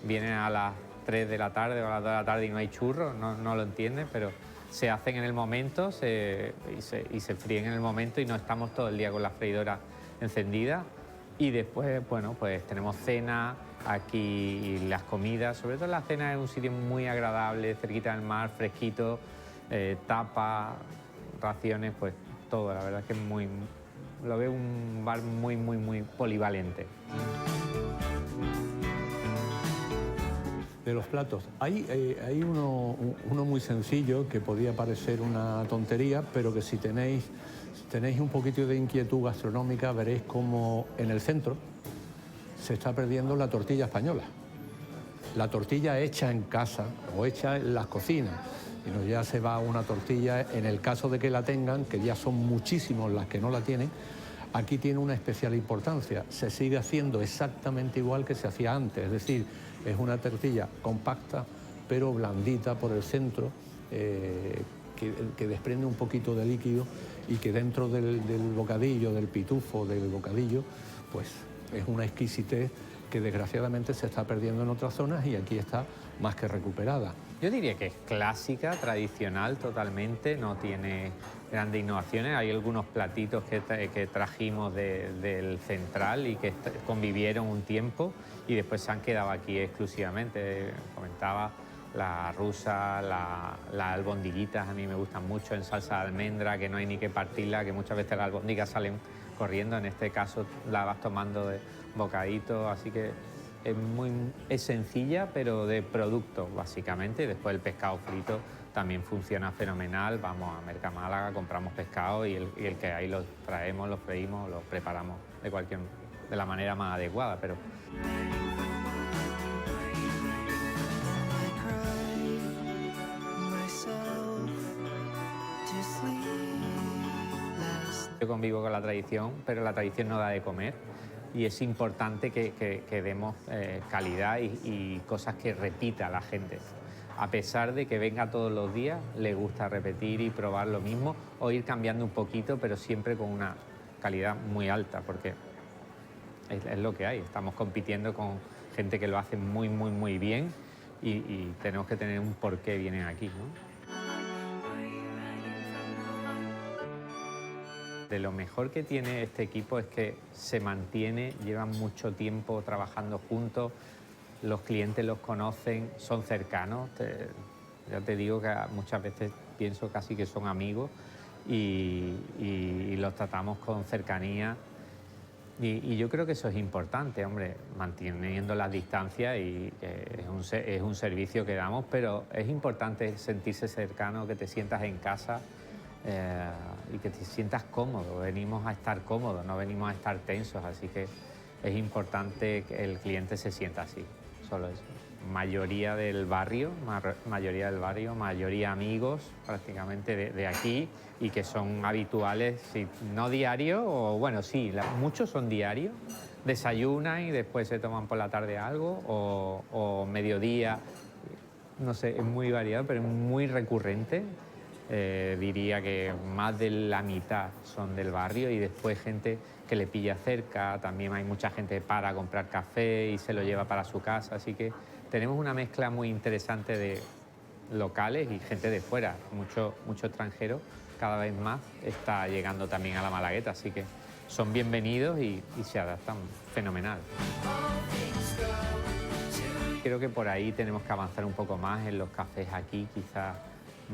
vienen a las 3 de la tarde o a las 2 de la tarde y no hay churros, no lo entienden, pero se hacen en el momento y se fríen en el momento y no estamos todo el día con la freidora encendida. Y después, bueno, pues tenemos cena aquí y las comidas. Sobre todo la cena es un sitio muy agradable, cerquita del mar, fresquito, tapas, raciones, pues todo. La verdad es que lo veo un bar muy polivalente. De los platos, hay uno muy sencillo que podía parecer una tontería, pero que si tenéis un poquito de inquietud gastronómica veréis como en el centro se está perdiendo la tortilla española. La tortilla hecha en casa o hecha en las cocinas. Y no, ya se va una tortilla, en el caso de que la tengan, que ya son muchísimos las que no la tienen, aquí tiene una especial importancia. Se sigue haciendo exactamente igual que se hacía antes, es decir, es una tortilla compacta, pero blandita por el centro, que desprende un poquito de líquido y que dentro del bocadillo, del pitufo, del bocadillo, pues es una exquisitez que desgraciadamente se está perdiendo en otras zonas y aquí está más que recuperada. Yo diría que es clásica, tradicional totalmente, no tiene grandes innovaciones. Hay algunos platitos que trajimos del Central y que convivieron un tiempo y después se han quedado aquí exclusivamente. Comentaba la rusa, las albondiguitas, a mí me gustan mucho en salsa de almendra, que no hay ni que partirla, que muchas veces las albóndigas salen corriendo, en este caso la vas tomando de bocadito, así que es sencilla, pero de producto, básicamente. Después el pescado frito también funciona fenomenal. Vamos a Mercamálaga, compramos pescado y el que hay lo traemos, lo freímos, lo preparamos de la manera más adecuada, pero... Yo convivo con la tradición, pero la tradición no da de comer. Y es importante que demos calidad y cosas que repita la gente. A pesar de que venga todos los días, le gusta repetir y probar lo mismo o ir cambiando un poquito, pero siempre con una calidad muy alta, porque es lo que hay. Estamos compitiendo con gente que lo hace muy bien y tenemos que tener un por qué vienen aquí, ¿no? De lo mejor que tiene este equipo es que se mantiene, llevan mucho tiempo trabajando juntos, los clientes los conocen, son cercanos. Ya te digo que muchas veces pienso casi que son amigos y los tratamos con cercanía. Y yo creo que eso es importante, hombre, manteniendo las distancias y es un servicio que damos, pero es importante sentirse cercano, que te sientas en casa. Y que te sientas cómodo. Venimos a estar cómodos, no venimos a estar tensos, así que es importante que el cliente se sienta así. solo eso. Mayoría del barrio, mayoría amigos prácticamente de aquí y que son habituales, si no diario, o bueno, sí, muchos son diarios, desayunan y después se toman por la tarde algo, o mediodía, no sé, es muy variado, pero es muy recurrente. Diría que más de la mitad son del barrio y después gente que le pilla cerca, también hay mucha gente para comprar café y se lo lleva para su casa, así que tenemos una mezcla muy interesante de locales y gente de fuera, mucho extranjero, cada vez más está llegando también a la Malagueta, así que son bienvenidos y se adaptan fenomenal. Creo que por ahí tenemos que avanzar un poco más en los cafés aquí, quizás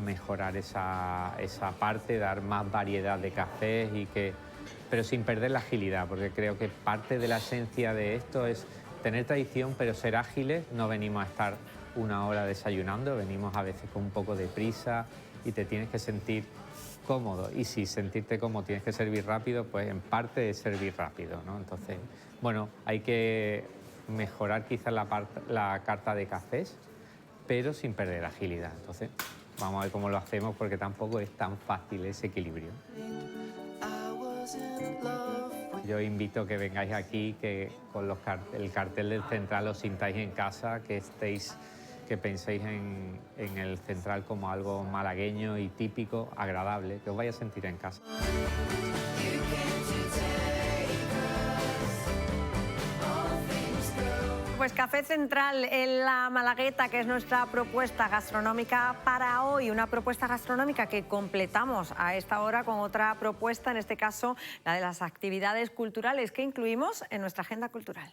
mejorar esa parte, dar más variedad de cafés pero sin perder la agilidad, porque creo que parte de la esencia de esto es tener tradición, pero ser ágiles. No venimos a estar una hora desayunando, venimos a veces con un poco de prisa y te tienes que sentir cómodo. Y si sentirte cómodo tienes que servir rápido, pues en parte es servir rápido, ¿no? Entonces, bueno, hay que mejorar quizás la carta de cafés, pero sin perder agilidad. Entonces, vamos a ver cómo lo hacemos, porque tampoco es tan fácil ese equilibrio. Yo invito a que vengáis aquí, que con el cartel del Central os sintáis en casa, que penséis en el Central como algo malagueño y típico, agradable, que os vaya a sentir en casa. Pues Café Central en la Malagueta, que es nuestra propuesta gastronómica para hoy. Una propuesta gastronómica que completamos a esta hora con otra propuesta, en este caso la de las actividades culturales que incluimos en nuestra agenda cultural.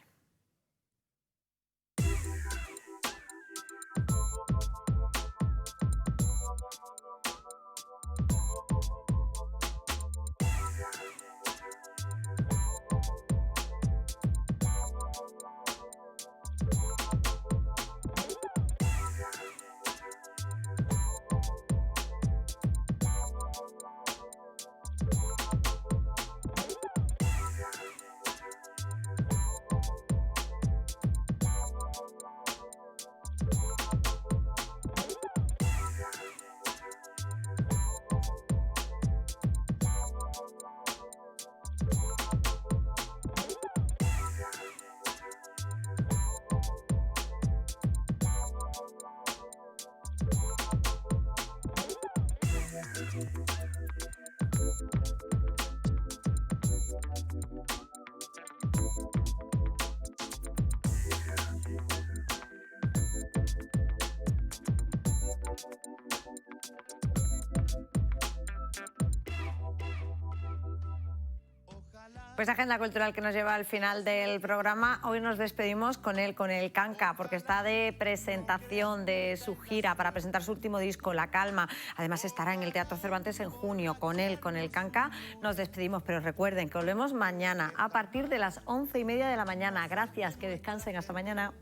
Pues agenda cultural que nos lleva al final del programa. Hoy nos despedimos con el Kanka, porque está de presentación de su gira para presentar su último disco, La Calma. Además estará en el Teatro Cervantes en junio. Con el Kanka nos despedimos, pero recuerden que volvemos mañana a partir de las 11:30 de la mañana. Gracias, que descansen, hasta mañana.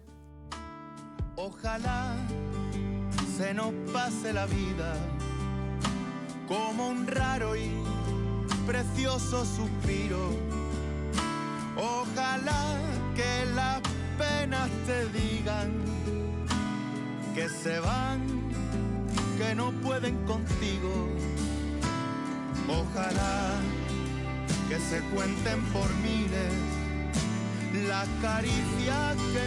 Ojalá se nos pase la vida como un raro y precioso suspiro. Ojalá que las penas te digan que se van, que no pueden contigo. Ojalá que se cuenten por miles las caricias que